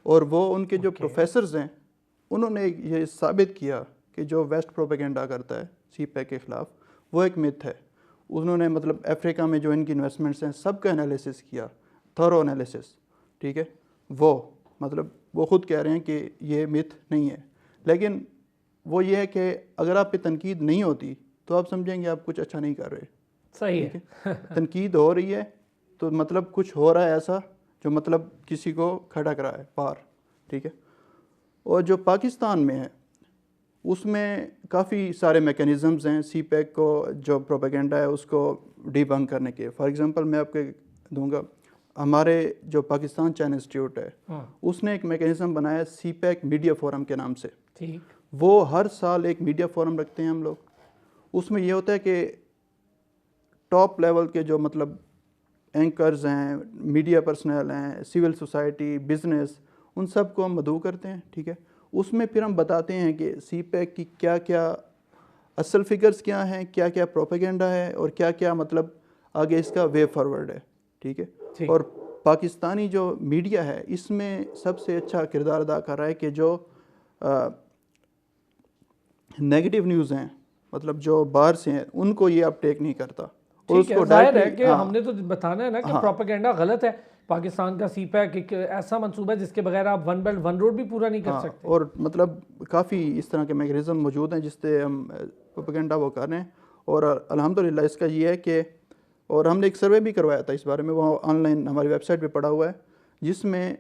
और वो उनके जो प्रोफेसर्स हैं उन्होंने ये साबित किया कि जो वेस्ट प्रोपेगेंडा करता है सीपैक के ख़िलाफ़, वो एक मिथ है। उन्होंने मतलब अफ्रीका में जो इनकी इन्वेस्टमेंट्स हैं सबका एनालिसिस किया, थॉरो एनालिसिस, ठीक है। वो मतलब वो ख़ुद कह रहे हैं कि ये मिथ नहीं है, लेकिन वो ये है कि अगर आप पे तनकीद नहीं होती तो आप समझेंगे आप कुछ अच्छा नहीं कर रहे। सही है। तनकीद हो रही है तो मतलब कुछ हो रहा है ऐसा जो मतलब किसी को खड़ा करा है पार, ठीक है। और जो पाकिस्तान में है उसमें काफ़ी सारे मैकेनिज़म्स हैं सीपैक को जो प्रोपेगेंडा है उसको डिबंक करने के। फॉर एग्जांपल मैं आपको दूंगा, हमारे जो पाकिस्तान चाइना इंस्टीट्यूट है उसने एक मैकेनिज़्म बनाया सीपैक मीडिया फोरम के नाम से। ठीक। वो हर साल एक मीडिया फोरम रखते हैं हम लोग। उसमें ये होता है कि टॉप लेवल के जो मतलब एंकर्स हैं, मीडिया पर्सनल हैं, सिविल सोसाइटी, बिज़नेस, उन सब को हम मदऊ करते हैं, ठीक है। उसमें फिर हम बताते हैं कि सीपैक की क्या क्या असल फिगर्स क्या हैं, क्या क्या प्रोपेगेंडा है, और क्या क्या मतलब आगे इसका वे फॉरवर्ड है, ठीक है। और पाकिस्तानी जो मीडिया है इसमें सबसे अच्छा किरदार अदा कर रहा है कि जो नेगेटिव न्यूज़ हैं, मतलब जो बाहर से हैं, उनको ये अपटेक नहीं करता। और उसको जाहिर है कि हमने तो बताना है ना कि प्रोपेगेंडा गलत है। पाकिस्तान का सीपैक एक ऐसा मंसूबा है जिसके बगैर आप वन बेल्ट वन रोड भी पूरा नहीं कर सकते। और मतलब काफ़ी इस तरह के मैकेनिज़्म मौजूद हैं जिससे हम प्रोपेगेंडा वो कर रहे हैं। और अल्हम्दुलिल्लाह इसका ये है कि, और हमने एक सर्वे भी करवाया था इस बारे में, वो ऑनलाइन हमारी वेबसाइट पे पड़ा हुआ है, जिसमें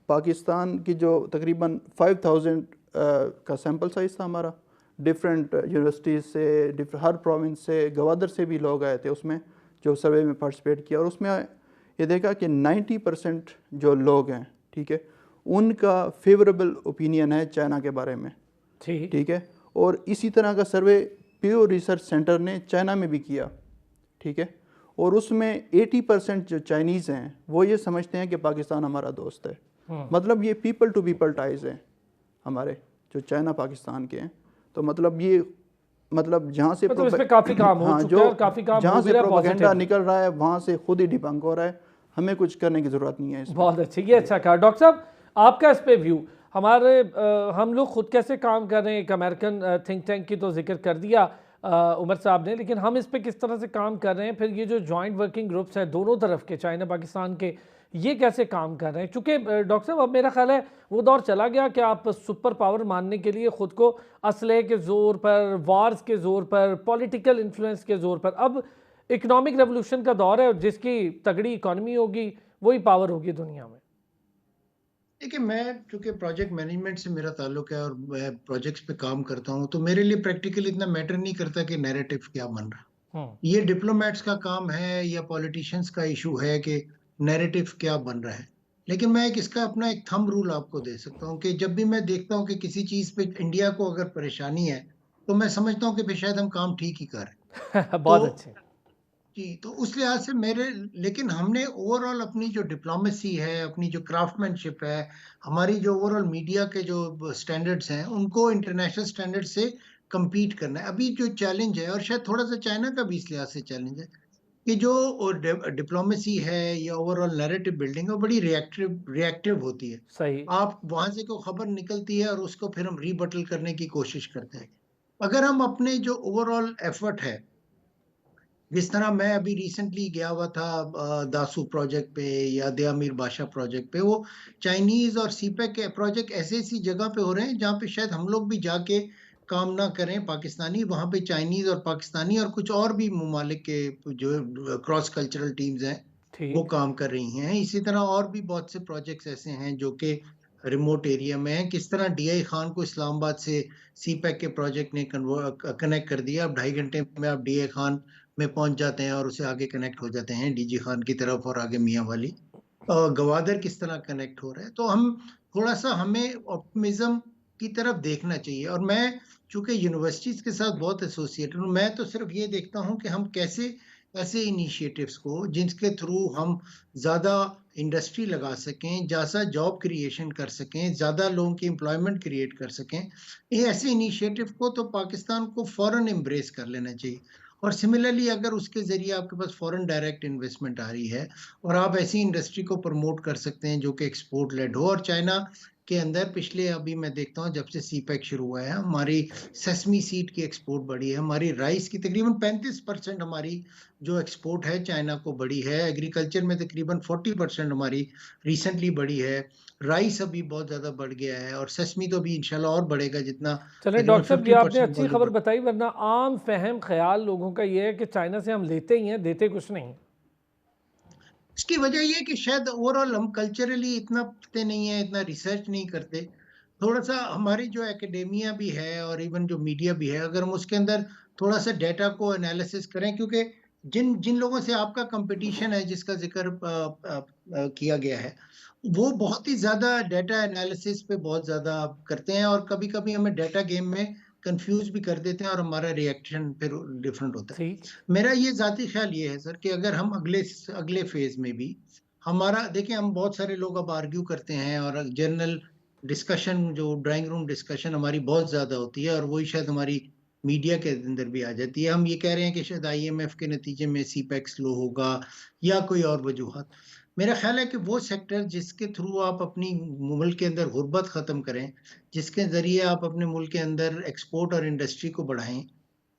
पाकिस्तान की जो तकरीबन 5000 का सैम्पल साइज़ था हमारा, डिफरेंट यूनिवर्सिटीज़ से, हर प्रोविंस से, गवादर से भी लोग आए थे उसमें जो सर्वे में पार्टिसिपेट किया। और उसमें ये देखा कि 90% जो लोग हैं, ठीक है, उनका फेवरेबल ओपिनियन है चाइना के बारे में, ठीक है। और इसी तरह का सर्वे प्योर रिसर्च सेंटर ने चाइना में भी किया, ठीक है। और उसमें 80% जो चाइनीज़ हैं वो ये समझते हैं कि पाकिस्तान हमारा दोस्त है। मतलब ये पीपल टू पीपल टाइज़ हैं हमारे, जो चाइना पाकिस्तान के हैं। तो मतलब ये मतलब जहाँ से मतलब इस पे काफी काम हो हाँ, चुका है और काफी काम जहाँ हो से भी रहा है प्रोपेगेंडा positive। निकल रहा है वहाँ से खुद ही डिबंक हो रहा है, हमें कुछ करने की ज़रूरत नहीं है इसमें। बहुत अच्छी, ये अच्छा कहा डॉक्टर साहब। आपका इस पे व्यू, हमारे हम लोग खुद कैसे काम कर रहे हैं, एक अमेरिकन थिंक टैंक की तो जिक्र कर दिया उमर साहब ने, लेकिन हम इस पे किस तरह से काम कर रहे हैं, फिर ये जो जॉइंट वर्किंग ग्रुप्स हैं दोनों तरफ के, चाइना पाकिस्तान के, ये कैसे काम कर रहे हैं? चूंकि डॉक्टर साहब अब मेरा ख्याल है वो दौर चला गया कि आप सुपर पावर मानने के लिए खुद को असलहे के ज़ोर पर, वार्स के ज़ोर पर, पॉलिटिकल इन्फ्लुएंस के ज़ोर पर, अब इकोनॉमिक रेवोल्यूशन का दौर है और जिसकी तगड़ी इकॉनमी होगी वही पावर होगी दुनिया में। देखिए, मैं चूंकि प्रोजेक्ट मैनेजमेंट से मेरा ताल्लुक है और मैं प्रोजेक्ट्स पे काम करता हूँ, तो मेरे लिए प्रैक्टिकल इतना मैटर नहीं करता कि नैरेटिव क्या बन रहा है। हम्म। ये डिप्लोमेट्स का काम है या पॉलिटिशियंस का इशू है कि नैरेटिव क्या बन रहा है। लेकिन मैं एक इसका अपना एक थंब रूल आपको दे सकता हूँ कि जब भी मैं देखता हूँ कि किसी चीज पे इंडिया को अगर परेशानी है, तो मैं समझता हूँ कि भाई शायद हम काम ठीक ही कर रहे हैं। बहुत तो अच्छे। जी, तो उस लिहाज से मेरे, लेकिन हमने ओवरऑल अपनी जो डिप्लोमेसी है, अपनी जो क्राफ्टमैनशिप है, हमारी जो ओवरऑल मीडिया के जो स्टैंडर्ड्स हैं, उनको इंटरनेशनल स्टैंडर्ड से compete करना है। अभी जो चैलेंज है, और शायद थोड़ा सा चाइना का भी इस लिहाज से चैलेंज है, कि जो डिप्लोमेसी है या ओवरऑल नैरेटिव बिल्डिंग है, वो बड़ी रिएक्टिव रिएक्टिव होती है। सही। आप वहां से कोई खबर निकलती है और उसको फिर हम रीबटल करने की कोशिश करते हैं। अगर हम अपने जो ओवरऑल एफर्ट है, जिस तरह मैं अभी रिसेंटली गया हुआ था दासू प्रोजेक्ट पे या दयामीर बादशाह प्रोजेक्ट पे, वो चाइनीज और सीपेक के प्रोजेक्ट ऐसी ऐसी जगह पे हो रहे हैं जहाँ पे शायद हम लोग भी जाके काम ना करें पाकिस्तानी, वहाँ पे चाइनीज और पाकिस्तानी और कुछ और भी ममालिक के जो क्रॉस कल्चरल टीम्स हैं वो ठीक। काम कर रही हैं। इसी तरह और भी बहुत से प्रोजेक्ट्स ऐसे हैं जो कि रिमोट एरिया में हैं। किस तरह डीआई खान को इस्लामाबाद से सीपेक के प्रोजेक्ट ने कनेक्ट कर दिया। अब 2.5 घंटे में आप डीआई खान में पहुंच जाते हैं और उसे आगे कनेक्ट हो जाते हैं डीजी खान की तरफ और आगे मियाँ वाली। गवादर किस तरह कनेक्ट हो रहा है, तो हम थोड़ा सा, हमें ऑप्टिमिज्म की तरफ देखना चाहिए। और मैं चूंकि यूनिवर्सिटीज के साथ बहुत एसोसिएटेड हूँ, मैं तो सिर्फ ये देखता हूँ कि हम कैसे ऐसे इनिशिएटिव्स को जिनके थ्रू हम ज्यादा इंडस्ट्री लगा सकें, ज्यादा जॉब क्रिएशन कर सकें, ज्यादा लोगों की एम्प्लॉयमेंट क्रिएट कर सकें, ये ऐसे इनिशिएटिव को तो पाकिस्तान को फौरन एम्ब्रेस कर लेना चाहिए। और सिमिलरली अगर उसके जरिए आपके पास फॉरेन डायरेक्ट इन्वेस्टमेंट आ रही है और आप ऐसी इंडस्ट्री को प्रमोट कर सकते हैं जो कि एक्सपोर्ट लेड हो। और चाइना के अंदर पिछले, अभी मैं देखता हूँ जब से सीपेक शुरू हुआ है, हमारी सेसमी सीड की एक्सपोर्ट बढ़ी है, हमारी राइस की तकरीबन 35% हमारी जो एक्सपोर्ट है चाइना को बढ़ी है। एग्रीकल्चर में तकरीबन 40% हमारी रिसेंटली बढ़ी है। राइस अभी बहुत ज्यादा बढ़ गया है और सेसमी तो अभी इंशाल्लाह और बढ़ेगा, जितना चलें तकरीबन डॉक्टर साहब, ये आपने 50% अच्छी वॉल्यूम खबर बढ़। बताई, वरना आम फहम ख्याल लोगों का ये है कि चाइना से हम लेते ही हैं, देते कुछ नहीं। इसकी वजह ये है कि शायद ओवरऑल हम कल्चरली इतना पढ़ते नहीं है, इतना रिसर्च नहीं करते। थोड़ा सा हमारी जो एकेडेमिया भी है और इवन जो मीडिया भी है, अगर हम उसके अंदर थोड़ा सा डेटा को एनालिसिस करें, क्योंकि जिन जिन लोगों से आपका कंपटीशन है जिसका जिक्र किया गया है, वो बहुत ही ज्यादा डेटा एनालिसिस पे बहुत ज्यादा करते हैं और कभी कभी हमें डेटा गेम में कंफ्यूज भी कर देते हैं और हमारा रिएक्शन फिर डिफरेंट होता है। ठीक। मेरा ये जाती ख्याल ये है सर कि अगर हम अगले अगले फेज में भी हमारा देखिए, हम बहुत सारे लोग अब आर्ग्यू करते हैं और जनरल डिस्कशन, जो ड्राइंग रूम डिस्कशन हमारी बहुत ज्यादा होती है और वही शायद हमारी मीडिया के अंदर भी आ जाती है। हम ये कह रहे हैं कि शायद आईएमएफ के नतीजे में सीपेक स्लो होगा या कोई और वजूहत। मेरा ख्याल है कि वो सेक्टर जिसके थ्रू आप अपनी मुल्क के अंदर गुर्बत खत्म करें, जिसके जरिए आप अपने मुल्क के अंदर एक्सपोर्ट और इंडस्ट्री को बढ़ाएं,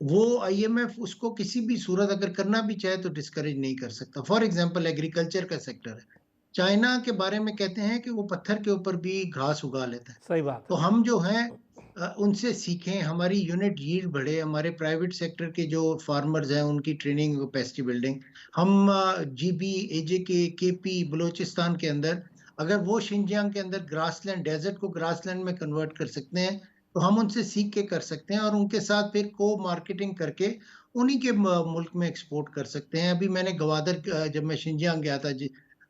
वो आईएमएफ उसको किसी भी सूरत अगर करना भी चाहे तो डिस्करेज नहीं कर सकता। फॉर एग्जांपल एग्रीकल्चर का सेक्टर है, चाइना के बारे में कहते हैं कि वो पत्थर के ऊपर भी घास उगा लेता है। सही बात तो है। हम जो हैं उनसे सीखें, हमारी यूनिट यील्ड बढ़े, हमारे प्राइवेट सेक्टर के जो फार्मर्स हैं उनकी ट्रेनिंग कैपेसिटी बिल्डिंग। हम जीबी एजे के केपी बलूचिस्तान के अंदर, अगर वो शिनजियांग के अंदर ग्रासलैंड डेजर्ट को ग्रासलैंड में कन्वर्ट कर सकते हैं, तो हम उनसे सीख के कर सकते हैं और उनके साथ फिर को मार्केटिंग करके उन्हीं के मुल्क में एक्सपोर्ट कर सकते हैं। अभी मैंने गवादर जब मैं शिनजियांग गया था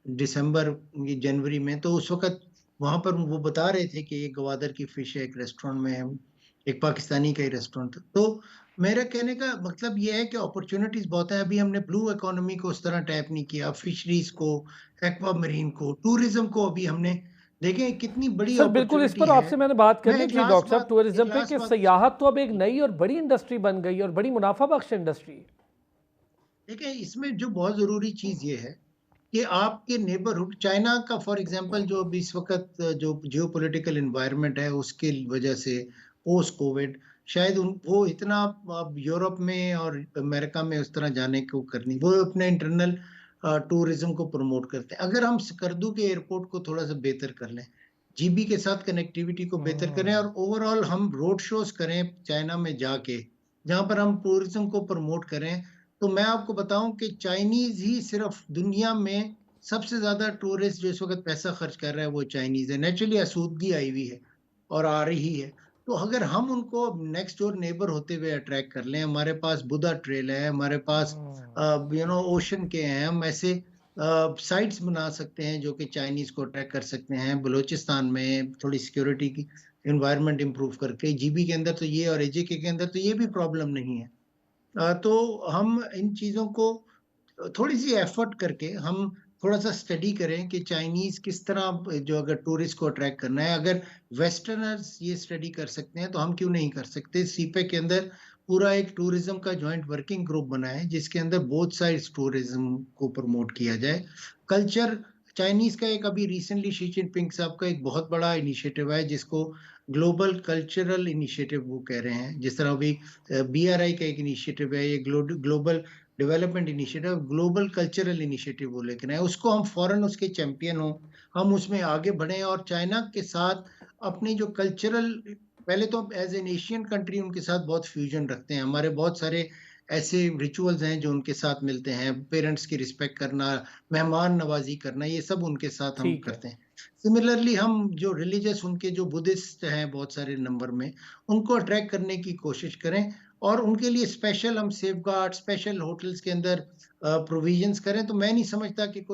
दिसंबर जनवरी में, तो उस वक्त वहां पर वो बता रहे थे कि एक गवादर की फिश है एक रेस्टोरेंट में, एक पाकिस्तानी का ही रेस्टोरेंट था। तो मेरा कहने का मतलब ये है कि अपॉर्चुनिटीज बहुत है। अभी हमने ब्लू इकोनॉमी को उस तरह टैप नहीं किया, फिशरीज को, एक्वा मरीन को, टूरिज्म को अभी हमने देखें कितनी बड़ी सर बिल्कुल, इस अपॉर्चुनिटी पर है। आपसे मैंने बात मैं करनी एक थी लास्ट डॉक्टर साहब बात एक टूरिज्म पे, लास्ट कि बात सयाहत तो अब एक नई और बड़ी इंडस्ट्री बन गई और बड़ी मुनाफा बख्श इंडस्ट्री है। देखिए, इसमें जो बहुत जरूरी चीज ये है कि आपके नेबरहुड, चाइना का फॉर एग्जांपल, जो अभी इस वक्त जो जियो पोलिटिकल इन्वायरमेंट है उसके वजह से पोस्ट कोविड शायद वो इतना अब यूरोप में और अमेरिका में उस तरह जाने को करनी, वो अपने इंटरनल टूरिज्म को प्रमोट करते हैं। अगर हम स्कर्दू के एयरपोर्ट को थोड़ा सा बेहतर कर लें, जीबी के साथ कनेक्टिविटी को बेहतर करें और ओवरऑल हम रोड शोज करें चाइना में जाके, जहां पर हम टूरिज्म को प्रमोट करें, तो मैं आपको बताऊं कि चाइनीज ही सिर्फ दुनिया में सबसे ज्यादा टूरिस्ट जो इस वक्त पैसा खर्च कर रहा है वो चाइनीज है। नेचुरली आसूदगी आई हुई है और आ रही है। तो अगर हम उनको नेक्स्ट डोर नेबर होते हुए अट्रैक्ट कर लें, हमारे पास बुधा ट्रेल है, हमारे पास ओशन के हैं, हम ऐसे साइट्स बना सकते हैं जो कि चाइनीज को अट्रैक्ट कर सकते हैं। बलूचिस्तान में थोड़ी सिक्योरिटी की इन्वायरमेंट इंप्रूव करके, जीबी के अंदर तो ये और एजेके के अंदर तो ये भी प्रॉब्लम नहीं है। तो हम इन चीजों को थोड़ी सी एफर्ट करके हम थोड़ा सा स्टडी करें कि चाइनीज किस तरह, जो अगर टूरिस्ट को अट्रैक्ट करना है, अगर वेस्टर्नर्स ये स्टडी कर सकते हैं तो हम क्यों नहीं कर सकते। सीपेक के अंदर पूरा एक टूरिज्म का जॉइंट वर्किंग ग्रुप बना है जिसके अंदर बोथ साइड्स टूरिज्म को प्रमोट किया जाए। कल्चर चाइनीज का एक अभी रिसेंटली शी जिनपिंग साहब का एक बहुत बड़ा इनिशिएटिव है जिसको ग्लोबल कल्चरल इनिशिएटिव वो कह रहे हैं। जिस तरह अभी बीआरआई का एक इनिशिएटिव है, ये global development initiative, global cultural initiative वो लेकर आए, उसको हम फॉरन उसके चैंपियन हो, हम उसमें आगे बढ़े और चाइना के साथ अपनी जो कल्चरल, पहले तो एज एन एशियन कंट्री उनके साथ बहुत फ्यूजन रखते हैं। हमारे बहुत सारे ऐसे रिचुअल्स हैं जो उनके साथ मिलते हैं, पेरेंट्स की रिस्पेक्ट करना, मेहमान नवाजी करना, ये सब उनके साथ हम ठीक है। करते हैं। सिमिलरली हम जो रिलीजियस, उनके जो बुद्धिस्ट हैं बहुत सारे नंबर में, उनको अट्रैक्ट करने की कोशिश करें और उनके लिए स्पेशल हम सेफ गार्ड, स्पेशल होटल्स के अंदर प्रोविजंस करें। तो मैं नहीं समझता कि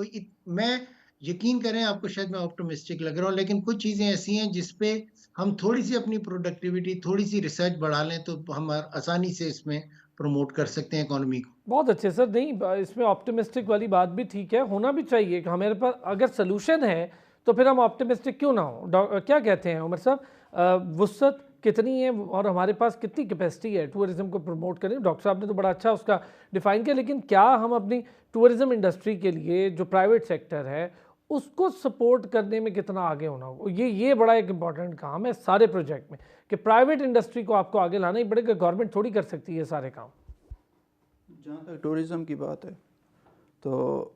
मैं यकीन करें, आपको शायद मैं ऑप्टिमिस्टिक लग रहा हूँ, लेकिन कुछ चीजें ऐसी हैं जिसपे हम थोड़ी सी अपनी प्रोडक्टिविटी, थोड़ी सी रिसर्च बढ़ा लें तो हम आसानी से इसमें प्रमोट कर सकते हैं इकोनॉमी को। बहुत अच्छे सर, नहीं इसमें ऑप्टिमिस्टिक वाली बात भी ठीक है, होना भी चाहिए कि हमारे पास अगर सोल्यूशन है तो फिर हम ऑप्टिमिस्टिक क्यों ना हो। क्या कहते हैं उमर साहब, वुसअत कितनी है और हमारे पास कितनी कैपेसिटी है टूरिज्म को प्रमोट करें? डॉक्टर साहब ने तो बड़ा अच्छा उसका डिफाइन किया, लेकिन क्या हम अपनी टूरिज्म इंडस्ट्री के लिए जो प्राइवेट सेक्टर है उसको सपोर्ट करने में कितना आगे होना होगा? ये बड़ा एक इंपॉर्टेंट काम है सारे प्रोजेक्ट में, कि प्राइवेट इंडस्ट्री को आपको आगे लाना ही पड़ेगा, गवर्नमेंट थोड़ी कर सकती है सारे काम। जहाँ तक टूरिज़म की बात है तो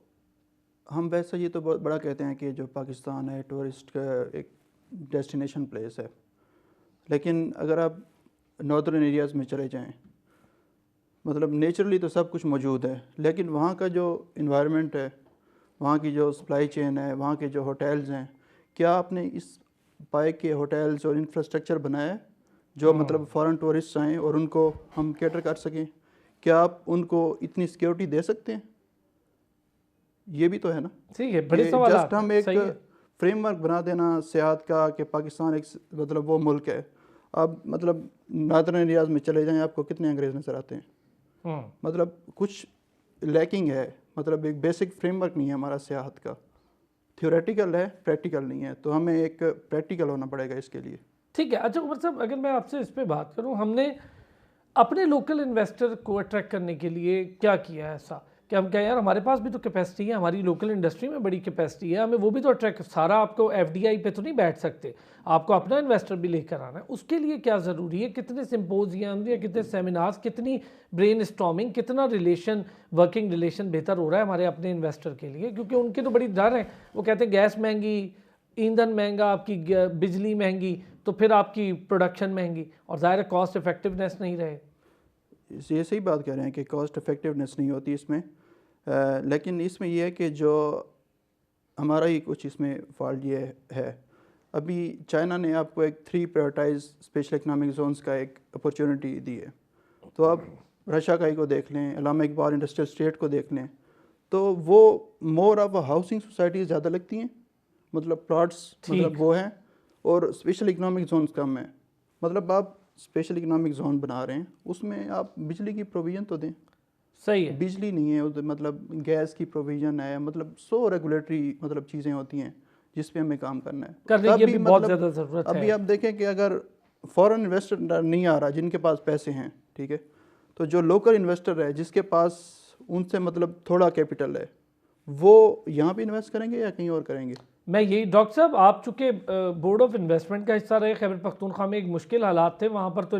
हम वैसे ये तो बहुत बड़ा कहते हैं कि जो पाकिस्तान है टूरिस्ट का एक डेस्टिनेशन प्लेस है, लेकिन अगर आप नॉर्दर्न एरियाज़ में चले जाएं, मतलब नेचुरली तो सब कुछ मौजूद है, लेकिन वहाँ का जो इन्वायरमेंट है, वहाँ की जो सप्लाई चेन है, वहाँ के जो होटल्स हैं, क्या आपने इस पाए के होटल्स और इंफ्रास्ट्रक्चर बनाया है जो मतलब फ़ॉरेन टूरिस्ट आएँ और उनको हम कैटर कर सकें? क्या आप उनको इतनी सिक्योरिटी दे सकते हैं? ये भी तो है ना। ठीक है, बड़े सवाल जस्ट हम एक फ्रेमवर्क बना देना सियाहत का कि पाकिस्तान एक मतलब वो मुल्क है। अब मतलब नॉर्दर्न एरियाज़ में चले जाएं, आपको कितने अंग्रेज़ नज़र आते हैं? मतलब कुछ लैकिंग है, मतलब एक बेसिक फ्रेमवर्क नहीं है हमारा सियाहत का। थियोरेटिकल है, प्रैक्टिकल नहीं है, तो हमें एक प्रैक्टिकल होना पड़ेगा इसके लिए। ठीक है। अच्छा उमर साहब, अगर मैं आपसे इस पे बात करूं, हमने अपने लोकल इन्वेस्टर को अट्रैक्ट करने के लिए क्या किया है ऐसा कि हम क्या, यार हमारे पास भी तो कैपेसिटी है, हमारी लोकल इंडस्ट्री में बड़ी कैपेसिटी है, हमें वो भी तो अट्रैक्ट, सारा आपको एफडीआई पे तो नहीं बैठ सकते, आपको अपना इन्वेस्टर भी लेकर आना है। उसके लिए क्या ज़रूरी है? कितने सिंपोजियम या कितने सेमिनार्स, कितनी ब्रेनस्टॉर्मिंग, कितना रिलेशन, वर्किंग रिलेशन बेहतर हो रहा है हमारे अपने इन्वेस्टर के लिए? क्योंकि उनके तो बड़ी डर है, वो कहते हैं गैस महंगी, ईंधन महंगा, आपकी बिजली महंगी, तो फिर आपकी प्रोडक्शन महंगी और ज़ाहिर कॉस्ट इफेक्टिवनेस नहीं रहे। ये सही बात कह रहे हैं कि कॉस्ट इफेक्टिवनेस नहीं होती इसमें, लेकिन इसमें यह है कि जो हमारा ही कुछ इसमें फॉल्ट ये है। अभी चाइना ने आपको एक 3 प्रायोरिटाइज स्पेशल इकनॉमिक जोन्स का एक अपॉर्चुनिटी दी है, तो अब रशिया का ही को देख लें, इलामा इकबाल इंडस्ट्रियल स्टेट को देख लें, तो वो मोर ऑफ हाउसिंग सोसाइटीज़ ज़्यादा लगती हैं, मतलब प्लॉट्स मतलब वो हैं, और स्पेशल इकनॉमिक जोन्स कम है। मतलब आप स्पेशल इकोनॉमिक जोन बना रहे हैं, उसमें आप बिजली की प्रोविज़न तो दें। सही है। बिजली नहीं है उधर, मतलब गैस की प्रोविज़न है, मतलब 100 रेगुलेटरी मतलब चीज़ें होती हैं जिस पे हमें काम करना है। करने की तब भी बहुत मतलब ज़्यादा ज़रूरत है। अभी आप देखें कि अगर फॉरेन इन्वेस्टर नहीं आ रहा जिनके पास पैसे हैं, ठीक है, तो जो लोकल इन्वेस्टर है जिसके पास उनसे मतलब थोड़ा कैपिटल है, वो यहाँ पे इन्वेस्ट करेंगे या कहीं और करेंगे। मैं यही, डॉक्टर साहब आप चूँकि बोर्ड ऑफ इन्वेस्टमेंट का हिस्सा रहे, खैबर पख्तूनख्वा में एक मुश्किल हालात थे वहाँ पर, तो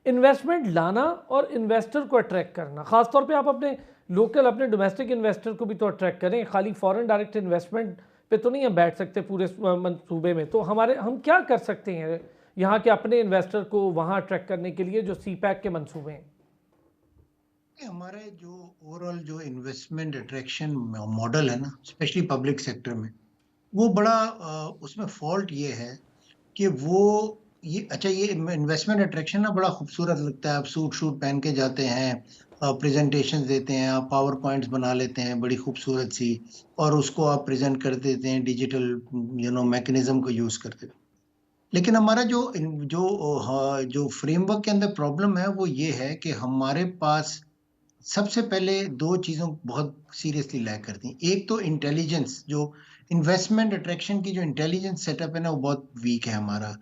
इन्वेस्टमेंट लाना और इन्वेस्टर को अट्रैक्ट करना, ख़ासतौर पे आप अपने लोकल अपने डोमेस्टिक इन्वेस्टर को भी तो अट्रैक्ट करें, खाली फॉरेन डायरेक्ट इन्वेस्टमेंट पे तो नहीं हम बैठ सकते पूरे मंसूबे में। तो हम क्या कर सकते हैं यहाँ के अपने इन्वेस्टर को वहाँ अट्रैक्ट करने के लिए जो CPEC के मंसूबे हैं? हमारे जो ओवरऑल जो इन्वेस्टमेंट अट्रैक्शन मॉडल है ना, स्पेशली पब्लिक सेक्टर में, वो बड़ा उसमें फॉल्ट ये है कि ये अच्छा, ये इन्वेस्टमेंट अट्रैक्शन ना बड़ा खूबसूरत लगता है। आप सूट शूट पहन के जाते हैं, प्रेजेंटेशन देते हैं, आप पावर पॉइंट्स बना लेते हैं बड़ी खूबसूरत सी, और उसको आप प्रेजेंट कर देते हैं डिजिटल मैकेनिज्म को यूज करते हुए। लेकिन हमारा जो फ्रेमवर्क के अंदर प्रॉब्लम है वो ये है कि हमारे पास सबसे पहले दो चीजों बहुत सीरियसली लैक करती हैं। एक तो इंटेलिजेंस, जो इन्वेस्टमेंट अट्रैक्शन की जो इंटेलिजेंस सेटअप है ना, वो बहुत वीक है हमारा।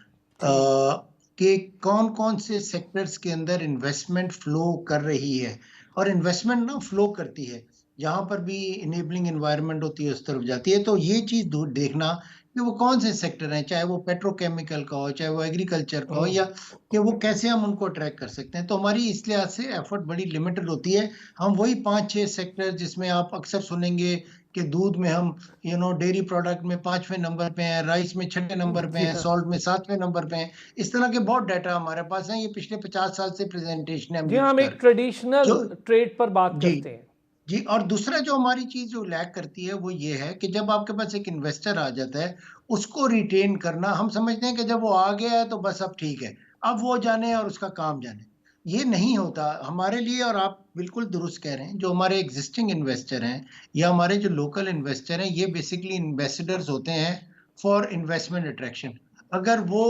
कि कौन कौन से सेक्टर्स के अंदर इन्वेस्टमेंट फ्लो कर रही है, और इन्वेस्टमेंट ना फ्लो करती है जहां पर भी इनेबलिंग एनवायरनमेंट होती है उस तरफ जाती है। तो ये चीज देखना कि वो कौन से सेक्टर हैं, चाहे वो पेट्रोकेमिकल का हो, चाहे वो एग्रीकल्चर का हो, या कि वो कैसे हम उनको अट्रैक्ट कर सकते हैं। तो हमारी इस लिहाज से एफर्ट बड़ी लिमिटेड होती है। हम वही 5-6 सेक्टर जिसमें आप अक्सर सुनेंगे कि दूध में हम डेयरी प्रोडक्ट में 5वें नंबर पे हैं, राइस में 6वें नंबर पे जी हैं, हाँ। सॉल्ट में 7वें नंबर पे हैं। इस तरह के बहुत डाटा हमारे पास हैं, ये पिछले 50 साल से प्रेजेंटेशन हम जी हाँ, यूज हम कर एक रहे हैं। ट्रेडिशनल जो ट्रेड पर बात जी करते हैं। जी, और दूसरा जो हमारी चीज जो लैक करती है वो ये है कि जब आपके पास एक इन्वेस्टर आ जाता है, उसको रिटेन करना, हम समझते हैं कि जब वो आ गया है तो बस अब ठीक है, अब वो जाने और उसका काम जाने। ये नहीं होता हमारे लिए। और आप बिल्कुल दुरुस्त कह रहे हैं, जो हमारे एग्जिस्टिंग इन्वेस्टर हैं या हमारे जो लोकल इन्वेस्टर हैं, ये बेसिकली इन्वेस्टर्स होते हैं फॉर इन्वेस्टमेंट अट्रैक्शन। अगर वो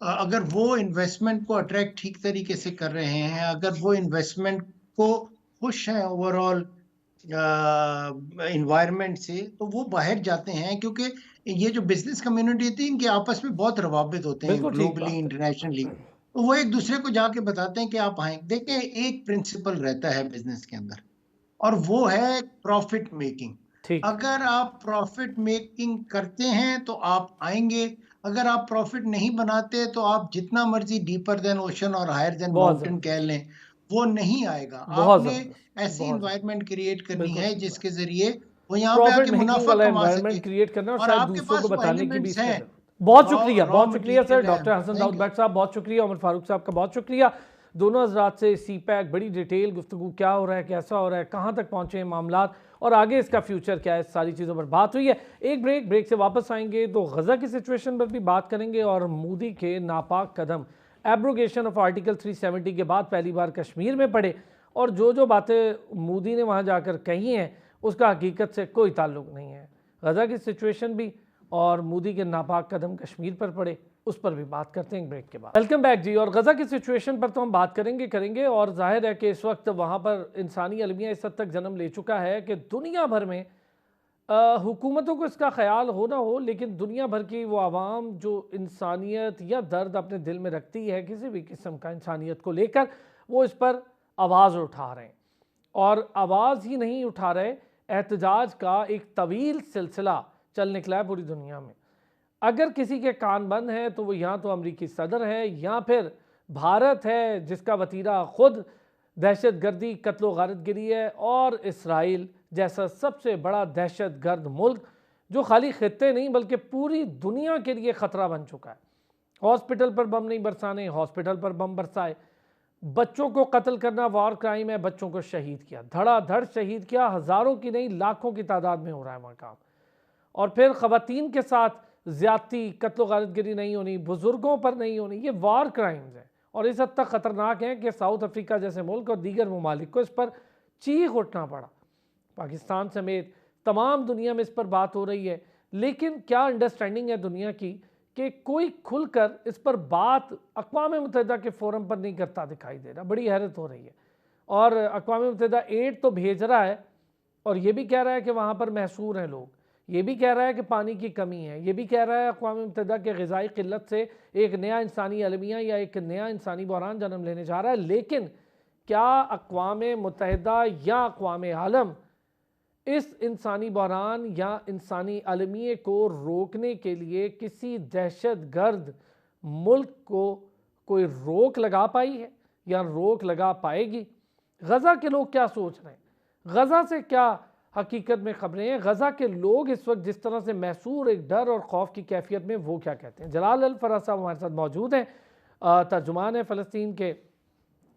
अगर वो इन्वेस्टमेंट को अट्रैक्ट ठीक तरीके से कर रहे हैं, अगर वो इन्वेस्टमेंट को खुश हैं ओवरऑल इन्वायरमेंट से, तो वो बाहर जाते हैं। क्योंकि ये जो बिजनेस कम्युनिटी थी, इनके आपस में बहुत रवाबित होते हैं बिल्कुल ठीक ग्लोबली बात है। इंटरनेशनली। तो वो एक दूसरे को जाके बताते हैं कि आप आए। देखिए, एक प्रिंसिपल रहता है बिजनेस के अंदर, और वो है प्रॉफिट मेकिंग। ठीक। अगर आप प्रॉफिट मेकिंग करते हैं तो आप आएंगे। अगर आप प्रॉफिट नहीं बनाते तो आप जितना मर्जी डीपर देन ओशन और हायर देन बहुत माउंटेन कह ज़बरदस्त। लें, वो नहीं आएगा। बहुत आपने ज़बरदस्त। ऐसी बहुत ज़बरदस्त। इन्वायरमेंट क्रिएट करनी बिल्कुल है ठीक बात। जिसके जरिए वो यहाँ पे प्रॉफिट आके मेकिंग मुनाफा वाला कमा सके। एनवायरनमेंट क्रिएट करना और और शायद आपके दूसरों को पास वो बताने की भी एलिमेंट्स इसका हैं, जरूरत। रॉ बहुत शुक्रिया सर, मटेरियल डॉक्टर है। Hasan Dawood thank you. भट्ट साहब बहुत शुक्रिया, उमर फारूक साहब का बहुत शुक्रिया। दोनों हजरात से CPEC बड़ी डिटेल गुफ्तगू, क्या हो रहा है, कैसा हो रहा है, कहाँ तक पहुँचे हैं मामलात और आगे इसका फ्यूचर क्या है, सारी चीज़ों पर बात हुई है। एक ब्रेक से वापस आएंगे तो गज़ा की सिचुएशन पर भी बात करेंगे और मोदी के नापाक कदम, एब्रोगेशन ऑफ आर्टिकल 370 के बाद पहली बार कश्मीर में पड़े और जो बातें मोदी ने वहाँ जाकर कही हैं उसका हकीकत से कोई ताल्लुक नहीं है। गज़ा की सिचुएशन भी और मोदी के नापाक कदम कश्मीर पर पड़े, उस पर भी बात करते हैं ब्रेक के बाद। वेलकम बैक जी। और गज़ा की सिचुएशन पर तो हम बात करेंगे और जाहिर है कि इस वक्त वहाँ पर इंसानी अलमिया इस हद तक जन्म ले चुका है कि दुनिया भर में हुकूमतों को इसका ख्याल हो ना हो, लेकिन दुनिया भर की वो आवाम जो इंसानियत या दर्द अपने दिल में रखती है किसी भी किस्म का इंसानियत को लेकर, वो इस पर आवाज़ उठा रहे हैं। और आवाज़ ही नहीं उठा रहे, एहतजाज का एक तवील सिलसिला चल निकला है पूरी दुनिया में। अगर किसी के कान बंद हैं तो वो यहाँ तो अमरीकी सदर है या फिर भारत है जिसका वतीरा खुद दहशत गर्दी, कत्लो गारतगिरी है, और इसराइल जैसा सबसे बड़ा दहशत गर्द मुल्क जो खाली खित्ते नहीं बल्कि पूरी दुनिया के लिए ख़तरा बन चुका है। हॉस्पिटल पर बम नहीं बरसाने, हॉस्पिटल पर बम बरसाए। बच्चों को कत्ल करना वॉर क्राइम है, बच्चों को शहीद किया, धड़ाधड़ शहीद किया, हज़ारों की नहीं लाखों की तादाद में हो रहा है वहाँ काम। और फिर ख़वातीन के साथ ज़्यादती, कत्ल गारतगिरी नहीं होनी, बुज़ुर्गों पर नहीं होनी, ये वार क्राइम्स हैं और इस हद तक ख़तरनाक हैं कि साउथ अफ्रीका जैसे मुल्क और दीगर ममालिक को इस पर चीख उठना पड़ा। पाकिस्तान समेत तमाम दुनिया में इस पर बात हो रही है, लेकिन क्या अंडरस्टैंडिंग है दुनिया की कि कोई खुलकर इस पर बात अक़वाम मुत्तहिदा के फ़ोरम पर नहीं करता दिखाई दे रहा। बड़ी हैरत हो रही है। और अक़वाम मुत्तहिदा एड तो भेज रहा है और ये भी कह रहा है कि वहाँ पर महसूर हैं लोग, ये भी कह रहा है कि पानी की कमी है, ये भी कह रहा है अक़वाम मुत्तहिदा के ग़िज़ाई क़िल्लत से एक नया इंसानी अलमिया या एक नया इंसानी बहरान जन्म लेने जा रहा है। लेकिन क्या अक़वाम मुत्तहिदा या अक़वाम आलम इस इंसानी बहरान या इंसानी अलमिये को रोकने के लिए किसी दहशतगर्द मुल्क को कोई रोक लगा पाई है या रोक लगा पाएगी? गज़ा के लोग क्या सोच रहे हैं? गज़ा से क्या हकीकत में ख़बरें हैं? गज़ा के लोग इस वक्त जिस तरह से महसूर एक डर और खौफ की कैफियत में, वो क्या कहते हैं? जलाल अल फराज साहब हमारे साथ मौजूद हैं, तर्जुमान है फ़लस्तीन के।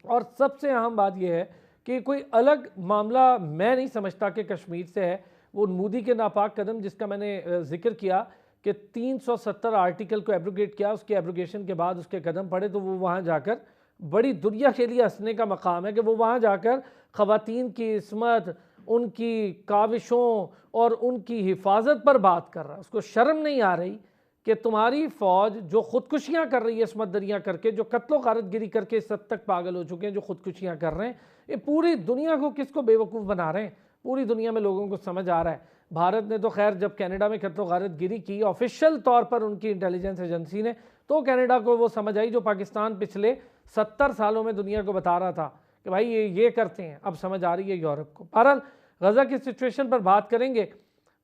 और सबसे अहम बात यह है कि कोई अलग मामला मैं नहीं समझता कि कश्मीर से है। वो मोदी के नापाक कदम जिसका मैंने जिक्र किया कि 370 आर्टिकल को एब्रोगेट किया, उसके एब्रोगेशन के बाद उसके कदम पड़े, तो वो वहाँ जाकर बड़ी दुनिया के लिए हंसने का मकाम है कि वो वहाँ जाकर ख़वातीन की इस्मत, उनकी काविशों और उनकी हिफाजत पर बात कर रहा है। उसको शर्म नहीं आ रही कि तुम्हारी फ़ौज जो ख़ुदकुशियाँ कर रही है इसमत दरियाँ करके, जो कत्लो गारतगिरी करके इस हद तक पागल हो चुके हैं, जो ख़ुदकुशियाँ कर रहे हैं, ये पूरी दुनिया को किसको बेवकूफ़ बना रहे हैं? पूरी दुनिया में लोगों को समझ आ रहा है। भारत ने तो खैर जब कनाडा में कत्लो गारतगिरी की ऑफिशियल तौर पर उनकी इंटेलिजेंस एजेंसी ने, तो कनाडा को वो समझ आई जो पाकिस्तान पिछले 70 सालों में दुनिया को बता रहा था कि भाई ये करते हैं। अब समझ आ रही है यूरोप को। बहरहाल गज़ा की सिचुएशन पर बात करेंगे।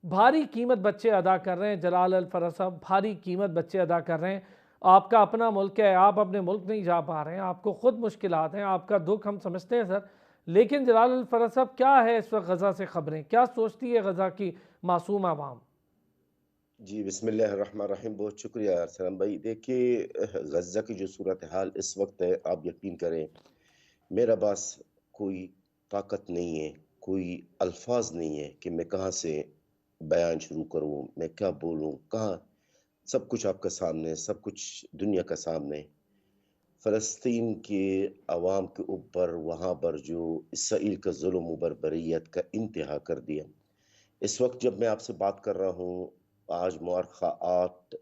भारी कीमत बच्चे अदा कर रहे हैं जलाल अल फराज साहब, भारी कीमत बच्चे अदा कर रहे हैं। आपका अपना मुल्क है, आप अपने मुल्क नहीं जा पा रहे हैं, आपको ख़ुद मुश्किलात हैं, आपका दुख हम समझते हैं सर। लेकिन जलाल अल फराज साहब, क्या है इस वक्त गज़ा से ख़बरें? क्या सोचती है गज़ा की मासूम आवाम? जी, बिस्मिल्लाहिर्रहमानिर्रहीम। बहुत शुक्रिया अरसलम भाई। देखिए, गज़ा की जो सूरत हाल इस वक्त है, आप यकीन करें, मेरा पास कोई ताकत नहीं है, कोई अल्फाज नहीं है कि मैं कहाँ से बयान शुरू करूँ, मैं क्या बोलूँ, कहाँ। सब कुछ आपके सामने है, सब कुछ दुनिया के सामने है। फ़लस्तीन के अवाम के ऊपर वहाँ पर जो इसराइल का ज़ुल्म व बर्बरियत का इंतहा कर दिया। इस वक्त जब मैं आपसे बात कर रहा हूँ, आज मुआरखा 8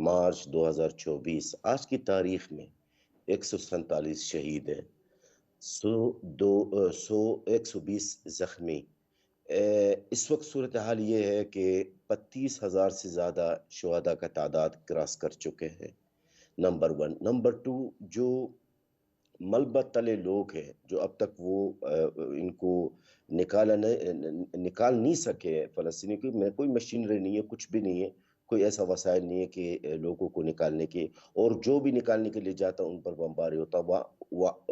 मार्च 2024, आज की तारीख में 147 शहीद हैं, 120 ज़ख्मी। इस वक्त सूरत हाल ये है कि 32,000 से ज़्यादा शुहदा का तादाद क्रॉस कर चुके हैं, नंबर 1। नंबर 2, जो मलबा तले लोग हैं, जो अब तक वो इनको निकाल नहीं सके फ़लस्तीनी की, में कोई मशीनरी नहीं है, कुछ भी नहीं है, कोई ऐसा वसाइल नहीं है कि लोगों को निकालने के, और जो भी निकालने के लिए जाता उन पर बमबारी होता। वहाँ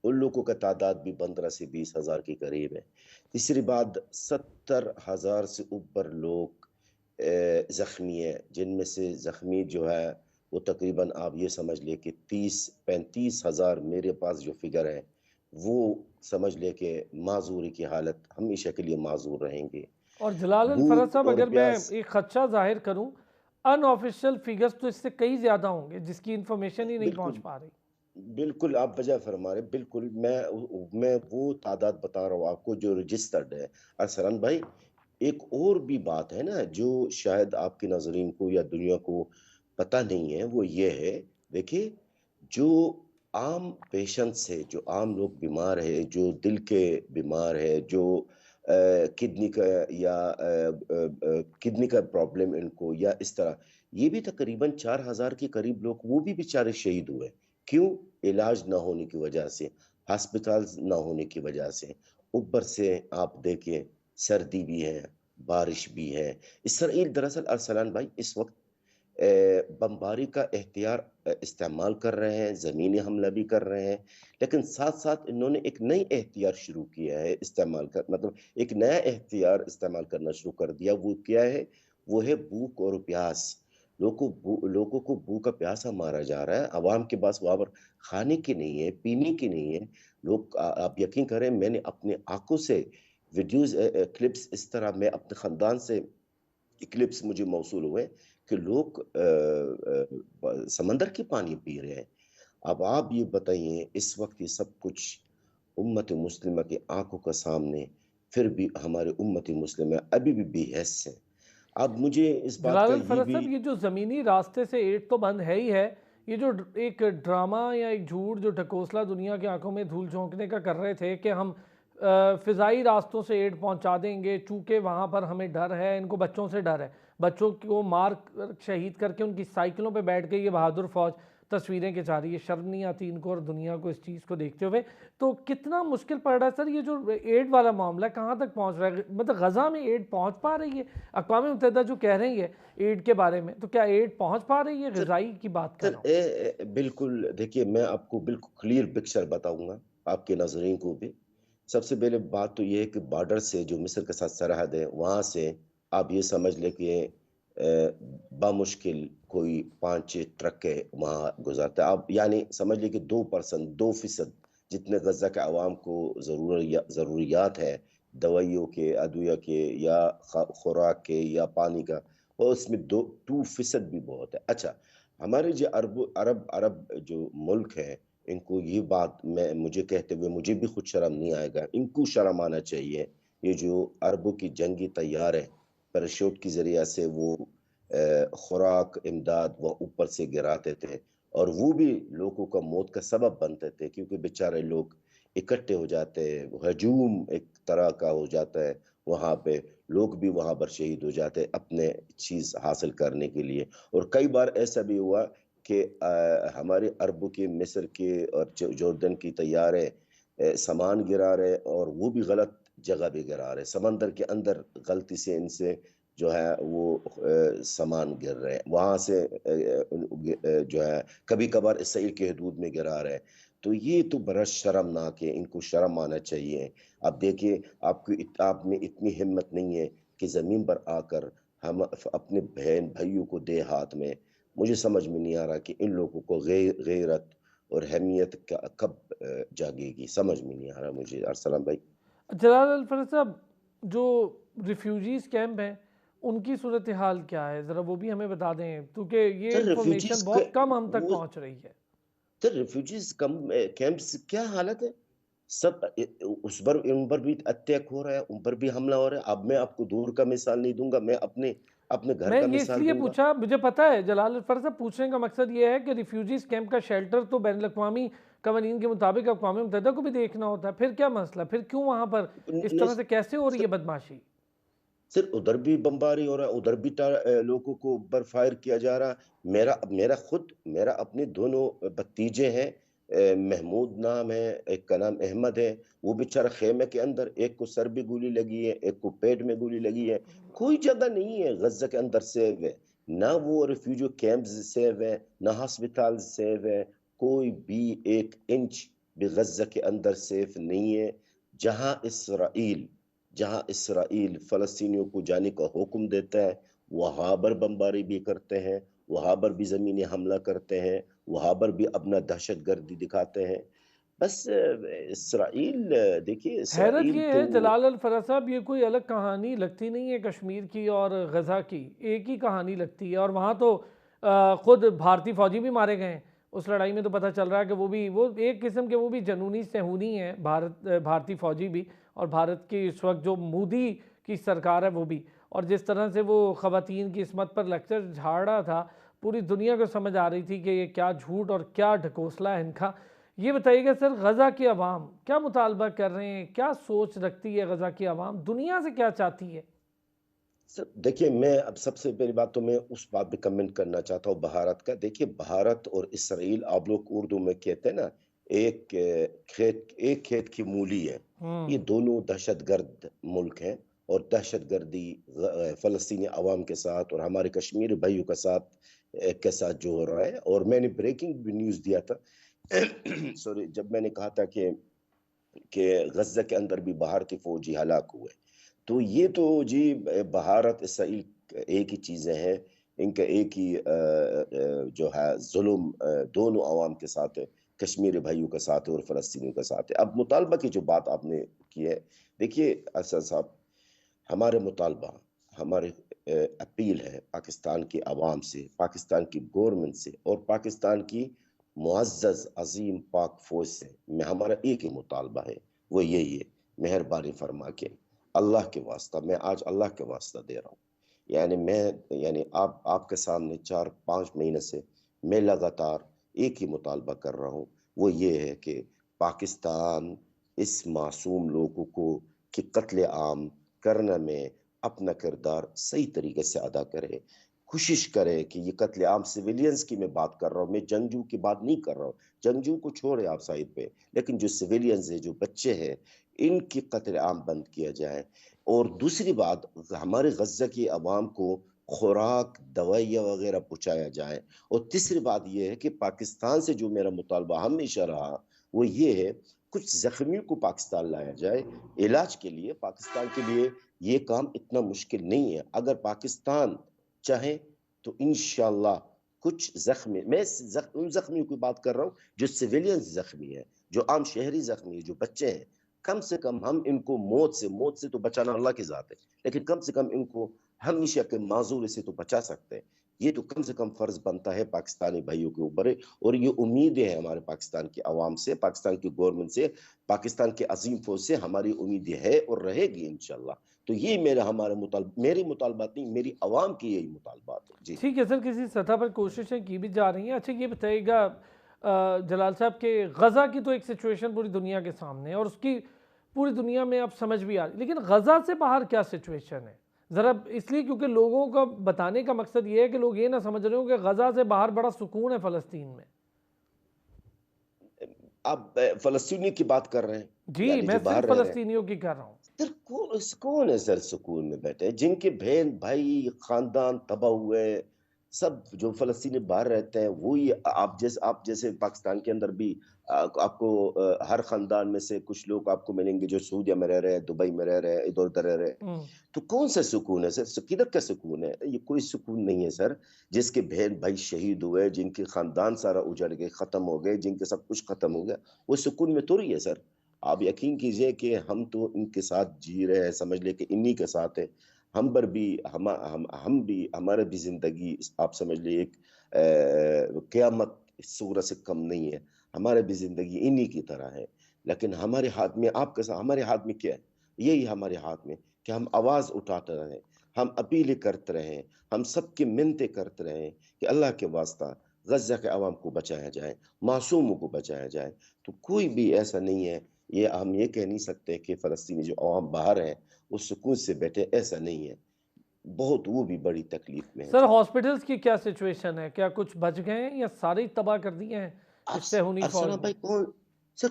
उन लोगों का तादाद भी 15 से 20,000 के करीब है। तीसरी बात, 70,000 से ऊपर लोग ज़ख्मी हैं, जिनमें से ज़ख्मी जो है वो तकरीबन आप ये समझ लें कि 30-35,000, मेरे पास जो फिगर है वो समझ लें कि माजूरी की हालत हमेशा के लिए माजूर रहेंगे। और जलाल अल फराज भूख साहब, और अगर मैं प्यास, एक खदशा जाहिर करूं, अनऑफिशियल फिगर्स तो इससे कई ज़्यादा होंगे जिसकी इंफॉर्मेशन ही नहीं पहुंच बिल्कुल पा रही। बिल्कुल आप बजा फरमा रहे, बिल्कुल मैं वो तादाद बता रहा हूँ आपको जो रजिस्टर्ड है। अरसलान भाई, एक और भी बात है ना जो शायद आपके नाज़रीन को या दुनिया को पता नहीं है, वो ये है, देखिए, जो आम पेशेंट्स है, जो आम लोग बीमार है, जो दिल के बीमार है, जो किडनी का या किडनी का प्रॉब्लम इनको या इस तरह, ये भी तकरीबन 4,000 के करीब लोग वो भी बेचारे शहीद हुए। क्यों? इलाज ना होने की वजह से, हॉस्पिटल्स ना होने की वजह से। ऊपर से आप देखें, सर्दी भी है, बारिश भी है। इसराइल दरअसल अरसलान भाई इस वक्त बमबारी का एहतियार इस्तेमाल कर रहे हैं, ज़मीनी हमला भी कर रहे हैं, लेकिन साथ-साथ इन्होंने एक नई एहतियार शुरू किया है इस्तेमाल कर, मतलब एक नया एहतियार इस्तेमाल करना शुरू कर दिया। वो क्या है? वो है भूख और प्यास। लोगों को भूखा प्यासा मारा जा रहा है, अवाम के पास वहाँ पर खाने की नहीं है, पीने की नहीं है। आप यकीन करें, मैंने अपनी आँखों से वीडियोज़ क्लिप्स इस तरह मैं अपने ख़ानदान से क्लिप्स मुझे मौसूल हुए कि लोग समंदर की पानी पी रहे हैं। अब आप ये बताइए, इस वक्त ये सब कुछ उम्मत मुस्लिमा की आंखों के सामने, फिर भी हमारे उम्मत मुस्लिमा अभी भी बेहस है। अब मुझे इस बात का जलाल ये फरज भी साहब, ये जो ज़मीनी रास्ते से एड तो बंद है ही है, ये जो एक ड्रामा या एक झूठ जो ढकोसला दुनिया की आंखों में धूल झोंकने का कर रहे थे कि हम फ़िज़ाई रास्तों से एड पहुंचा देंगे, चूँकि वहाँ पर हमें डर है, इनको बच्चों से डर है, बच्चों को मार शहीद करके उनकी साइकिलों पे बैठ के ये बहादुर फौज तस्वीरें खिंचा रही है। शर्म नहीं आती इनको और दुनिया को इस चीज़ को देखते हुए? तो कितना मुश्किल पड़ रहा है सर ये जो एड वाला मामला है, कहाँ तक पहुँच रहा है? मतलब गज़ा में एड पहुँच पा रही है? अक़वाम मुत्तहिदा जो कह रही है एड के बारे में, तो क्या एड पहुँच पा रही है? सर ग़िज़ाई की बात कर सर रहा हूँ। बिल्कुल देखिए, मैं आपको बिल्कुल क्लियर पिक्चर बताऊँगा, आपके नाज़रीन को भी। सबसे पहले बात तो ये है कि बॉर्डर से जो मिस्र के साथ सरहद है, वहाँ से आप ये समझ लें कि बामुश्किल कोई 5-6 ट्रकें वहाँ गुज़रता है। आप यानी समझ लीजिए कि 2% 2% जितने गज़ा के अवाम को ज़रूरियात है, दवाइयों के, अदविया के या खुराक के या पानी का, और उसमें 2% भी बहुत है। अच्छा, हमारे जो अरब अरब जो मुल्क हैं, इनको ये बात मुझे कहते हुए मुझे भी खुद शर्म नहीं आएगा, इनको शर्म आना चाहिए। ये जो अरबों की जंगी तैयार है, पैराशूट के ज़रिया से वो खुराक, इमदाद वो ऊपर से गिराते थे, और वो भी लोगों का मौत का सबब बनते थे, क्योंकि बेचारे लोग इकट्ठे हो जाते हैं, हजूम एक तरह का हो जाता है, वहाँ पे लोग भी वहाँ पर शहीद हो जाते हैं अपने चीज़ हासिल करने के लिए। और कई बार ऐसा भी हुआ कि हमारे अरबों के, मिस्र के और जॉर्डन की तैयारें सामान गिरा रहे, और वो भी गलत जगह पे गिरा रहे, समंदर के अंदर गलती से इनसे जो है वो सामान गिर रहे हैं, वहाँ से जो है कभी-कभार इसराइल की हदूद में गिरा रहे हैं। तो ये तो बड़ा शर्मनाक है, इनको शर्म आना चाहिए। अब देखिए, आप में इतनी हिम्मत नहीं है कि ज़मीन पर आकर हम अपने बहन-भाइयों को दें हाथ में। मुझे समझ में नहीं आ रहा कि इन लोगों को गैरत और अहमियत कब जागेगी, समझ में नहीं आ रहा मुझे अरसलान भाई। जलाल अल फरज साहब, जो रिफ्यूजीज़ कैंप हैं, उनकी सूरत हाल क्या है? ज़रा वो भी हमें बता दें, क्योंकि ये सर इंफॉर्मेशन रिफ्यूजीज बहुत कम हम तक वो पहुँच रही है। सर रिफ्यूजीज कैंप्स क्या हालत है? सब उस पर उन पर भी अटैक हो रहा है, उन पर भी हमला हो रहा है। अब मैं आपको दूर का मिसाल नहीं दूंगा, मैं अपने अपने घर मैं का ये मिसाल इसलिए दूंगा। पूछा, मुझे पता है जलाल अल फरज साहब, पूछने का मकसद ये है कि रिफ्यूजीज़ कैंप का शेल्टर तो बैनुल अक़वामी कवानीन के मुताबिक अक़वाम मुत्तहिदा को भी देखना होता है। फिर क्या मसला? फिर क्यों वहाँ पर इस न- तरह से कैसे हो रही है सर बदमाशी? सिर्फ उधर भी बमबारी हो रहा है, उधर भी लोगों को ऊपर फायर किया जा रहा है। मेरा अपने दोनों भतीजे हैं, महमूद नाम है, एक का नाम अहमद है। वो बेचारा खेमे के अंदर, एक को सर भी गोली लगी है, एक को पेट में गोली लगी है। कोई जगह नहीं है गजा के अंदर सेव है, ना वो रिफ्यूजी कैंप्स सेव है, ना हस्पताल सेव है। कोई भी 1 इंच भी गजा के अंदर सेफ नहीं है। जहां इसराइल जहाँ इसराइल फ़लस्तीनियों को जाने का हुक्म देता है, वहाँ पर बमबारी भी करते हैं, वहाँ पर भी ज़मीनी हमला करते हैं, वहाँ पर भी अपना दहशतगर्दी दिखाते हैं। बस इसराइल देखिए, हैरत इसराइल ये तो है जलाल अल फरज साहब, ये कोई अलग कहानी लगती नहीं है कश्मीर की और गज़ा की, एक ही कहानी लगती है। और वहाँ तो खुद भारतीय फौजी भी मारे गए हैं उस लड़ाई में। तो पता चल रहा है कि वो एक किस्म के वो भी जनूनी सेहूनी हैं, भारतीय फौजी भी, और भारत की इस वक्त जो मोदी की सरकार है वो भी। और जिस तरह से वो ख़वातीन की इस्मत पर लेक्चर झाड़ रहा था, पूरी दुनिया को समझ आ रही थी कि ये क्या झूठ और क्या ढकोसला है इनका। ये बताइएगा सर, गज़ा की आवाम क्या मुतालबा कर रहे हैं? क्या सोच रखती है गज़ा की आवाम? दुनिया से क्या चाहती है? देखिए, मैं अब सबसे पहली बात तो मैं उस बात पे कमेंट करना चाहता हूँ भारत का। देखिए, भारत और इसराइल, आप लोग उर्दू में कहते हैं ना, एक खेत की मूली है। ये हम्म। दोनों दहशतगर्द मुल्क हैं, और दहशतगर्दी फ़लस्तीनी अवाम के साथ और हमारे कश्मीरी भाइयों के साथ जो हो रहा है। और मैंने ब्रेकिंग भी न्यूज़ दिया था सॉरी, जब मैंने कहा था कि गज़ा के अंदर भी भारतीय फ़ौजी हलाक हुए। तो ये तो जी भारत, इसराइल एक ही चीज़ें हैं, इनका एक ही जो है ज़ुल्म दोनों अवाम के साथ है, कश्मीरी भाइयों के साथ है और फ़लस्तीनियों के साथ है। अब मुतालबा की जो बात आपने की है, देखिए असद साहब, हमारे मुतालबा, हमारी अपील है पाकिस्तान की अवाम से, पाकिस्तान की गवर्नमेंट से और पाकिस्तान की मुअज़्ज़ज़ अज़ीम पाक फ़ौज से। हमारा एक ही मुतालबा है, वो यही है, मेहरबानी फरमा के, अल्लाह के वास्ता, मैं आज अल्लाह के वास्ता दे रहा हूँ, यानी मैं यानी आप आपके सामने 4-5 महीने से मैं लगातार एक ही मुतालबा कर रहा हूँ, वो ये है कि पाकिस्तान इस मासूम लोगों को कि कत्ले आम करने में अपना किरदार सही तरीके से अदा करे। कोशिश करे कि ये कत्ले आम सिविलियंस की मैं बात कर रहा हूँ, मैं जंगजू की बात नहीं कर रहा हूँ। जंगजू को छोड़े आप साइड पे, लेकिन जो सिविलियंस हैं, जो बच्चे हैं, इनकी कत्ले आम बंद किया जाए। और दूसरी बात, हमारे गज़ा की अवाम को खुराक, दवाइयाँ वग़ैरह पहुँचाया जाए। और तीसरी बात ये है कि पाकिस्तान से जो मेरा मुतालबा हमेशा रहा, वो ये है, कुछ ज़ख्मियों को पाकिस्तान लाया जाए, इलाज के लिए। पाकिस्तान के लिए ये काम इतना मुश्किल नहीं है। अगर पाकिस्तान चाहे तो इंशाअल्लाह कुछ ज़ख्मी, मैं उन ज़ख्मियों की बात कर रहा हूँ, जो सिविलियंस ज़ख्मी हैं, जो आम शहरी ज़ख्मी हैं, जो बच्चे हैं। कम से कम हम इनको मौत से तो बचाना अल्लाह की ज़ात है, लेकिन कम से कम इनको हमेशा के माज़ूर से तो बचा सकते हैं। ये तो कम से कम फ़र्ज़ बनता है पाकिस्तानी भाइयों के ऊपर है। और ये उम्मीदें हैं हमारे पाकिस्तान की अवाम से, पाकिस्तान की गवर्नमेंट से, पाकिस्तान की अज़ीम फ़ौज से हमारी उम्मीदें है और रहेगी इंशाअल्लाह। तो ये मेरे मुतालबात नहीं, मेरी अवाम की यही मुतालबात है। जी। ठीक है सर, किसी सतह पर कोशिशें की भी जा रही हैं। अच्छा ये बताइएगा जलाल साहब के गज़ा की तो एक सिचुएशन पूरी दुनिया के सामने है और उसकी पूरी दुनिया में अब समझ भी आ रही, लेकिन गज़ा से बाहर क्या सिचुएशन है? ज़रा इसलिए क्योंकि लोगों का बताने का मकसद ये है कि लोग ये ना समझ रहे हो कि गज़ा से बाहर बड़ा सुकून है फ़लस्तीन में। आप फ़लस्तीनी की बात कर रहे हैं? जी, यानी मैं जो बाहर सिर्फ़ रह रहे हैं। फ़लस्तीनियों की कर रहा हूँ। सर कौन है सर सुकून में बैठे, जिनके बहन भाई खानदान तबाह हुए हैं, सब जो फ़लस्तीनी बाहर रहते हैं, वही आप जैसे पाकिस्तान के अंदर भी आपको हर खानदान में से कुछ लोग आपको मिलेंगे जो सऊदीया में रह रहे हैं, दुबई में रह रहे हैं, इधर-उधर रह रहे हैं। हुँ। तो कौन सा सुकून है सर? किधर का सुकून है? ये कोई सुकून नहीं है सर। जिसके बहन भाई शहीद हुए, जिनके खानदान सारा उजड़ गए, खत्म हो गए, जिनके सब कुछ खत्म हो गया, वो सुकून में थोड़ी है सर। आप यकीन कीजिए कि हम तो इनके साथ जी रहे हैं, समझ लें कि इन्हीं के साथ हैं। हम भी, हमारा भी ज़िंदगी आप समझ लीजिए एक क़यामत सूरत से कम नहीं है। हमारा भी ज़िंदगी इन्हीं की तरह है। लेकिन हमारे हाथ में आपके साथ हमारे हाथ में क्या है? यही हमारे हाथ में कि हम आवाज़ उठाते रहें, हम अपीलें करते रहें, हम सबकी मिन्नतें करते रहें कि अल्लाह के वास्ता गज़ा के अवाम को बचाया जाए, मासूमों को बचाया जाए। तो कोई भी ऐसा नहीं है, ये हम ये कह नहीं सकते कि फ़लस्तीनी जो अवाम बाहर है, वो सुकून से बैठे, ऐसा नहीं है। बहुत वो भी बड़ी तकलीफ़ में है। सर जी। हॉस्पिटल्स की क्या सिचुएशन है? क्या कुछ बच गए हैं या सारे ही तबाह कर दिए हैं इस फ़ौज अरसलन ने? भाई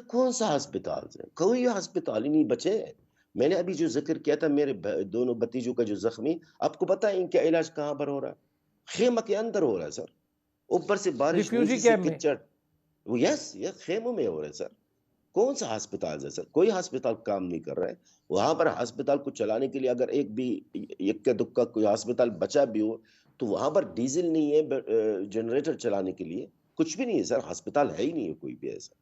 कौन-सा अस्पताल है? कोई अस्पताल ही नहीं बचे हैं। मैंने अभी जो ज़िक्र किया था मेरे दोनों भतीजों का जो ज़ख्मी, आपको पता है इनका इलाज कहाँ पर हो रहा है? ख़ेमा के अंदर हो रहा है सर। ऊपर से बारिश, रिफ्यूजी नीचे से कैंप में? कीचड़। वो यस ख़ेमों में हो रहा है सर। कौन-सा अस्पताल है सर? कोई अस्पताल काम नहीं कर रहा है। वहाँ पर अस्पताल को चलाने के लिए अगर एक भी इक्का-दुक्का कोई अस्पताल बचा भी हो, तो वहाँ पर डीज़ल नहीं है जनरेटर चलाने के लिए। कुछ भी नहीं है सर, अस्पताल है ही नहीं है कोई भी ऐसा।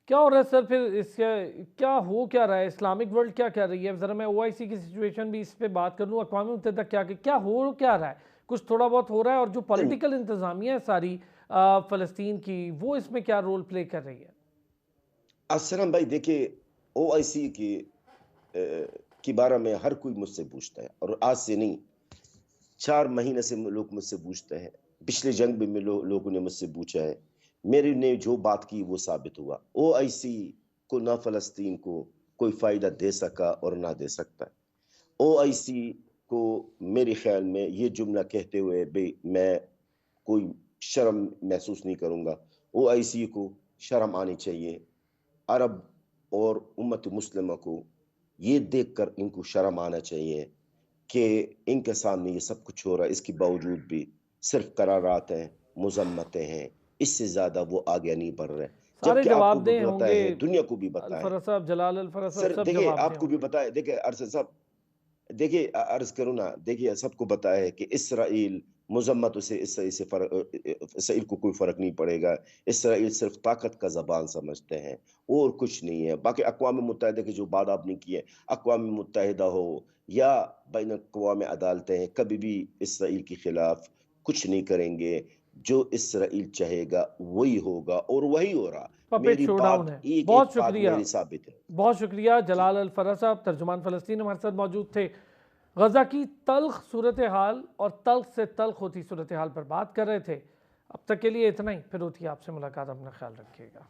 क्या हो रहा है सर फिर इसका, क्या हो क्या रहा है? इस्लामिक वर्ल्ड क्या कर रही है? ज़रा मैं ओआईसी की सिचुएशन भी इस पे बात कर लूँ, अक़वाम मुत्तहिदा क्या हो क्या रहा है? कुछ थोड़ा बहुत हो रहा है और जो सर पॉलिटिकल इंतज़ामिया है सारी फ़लस्तीन की, वो इसमें क्या रोल प्ले कर रही है? असलम भाई देखिए, ओआईसी के बारे में हर कोई मुझसे पूछता है और आज से नहीं, 4 महीने से लोग मुझसे पूछते हैं। पिछली जंग में लोगों ने मुझसे पूछा है। मेरे ने जो बात की वो साबित हुआ। ओआईसी को ना फ़लस्तीन को कोई फ़ायदा दे सका और ना दे सकता। ओआईसी को मेरे ख़्याल में ये जुमला कहते हुए भई मैं कोई शर्म महसूस नहीं करूँगा। ओआईसी को शर्म आनी चाहिए। अरब और उम्मत मुस्लिमा को ये देखकर इनको शर्म आना चाहिए कि इनके सामने ये सब कुछ हो रहा है, इसके बावजूद भी सिर्फ़ करारात हैं, मज़म्मतें हैं, इससे ज़्यादा वो आगे नहीं बढ़ रहे। सारे जबकि आपको भी जवाबदेह पता होंगे। है, दुनिया को भी पता है। अल-फ़रज साहब, जलाल अल-फ़रज साहब सर सब देखिए, जवाबदेह आपको भी होंगे। पता है, देखिए अरशद साहब, देखिए अर्ज़ करूँ ना, देखिए सबको पता है कि इस्राईल मज़म्मतों से इसराइल को कोई फ़र्क नहीं पड़ेगा। इसराइल सिर्फ़ ताकत का ज़बान समझते हैं और कुछ नहीं है। बाकी अक़वाम मुत्तहिदा की जो बात आपने की है, अक़वाम मुत्तहिदा हो या बैन अक़वामी अदालतें, कभी भी इसराइल के खिलाफ़ कुछ नहीं करेंगे। जो इसराइल चाहेगा वही होगा और वही हो रहा। पपेट मेरी शोडाउन बात है। एक-एक बहुत बात शुक्रिया। मेरी साबित है। बहुत शुक्रिया जी। जलाल अल-फ़रज साहब, तर्जुमान फ़लस्तीन हमारे साथ मौजूद थे। गज़ा की तल्ख सूरत हाल और तल्ख से तल्ख होती सूरत हाल पर बात कर रहे थे। अब तक के लिए इतना ही, फिर होती है आपसे मुलाकात। अपना ख्याल रखिएगा।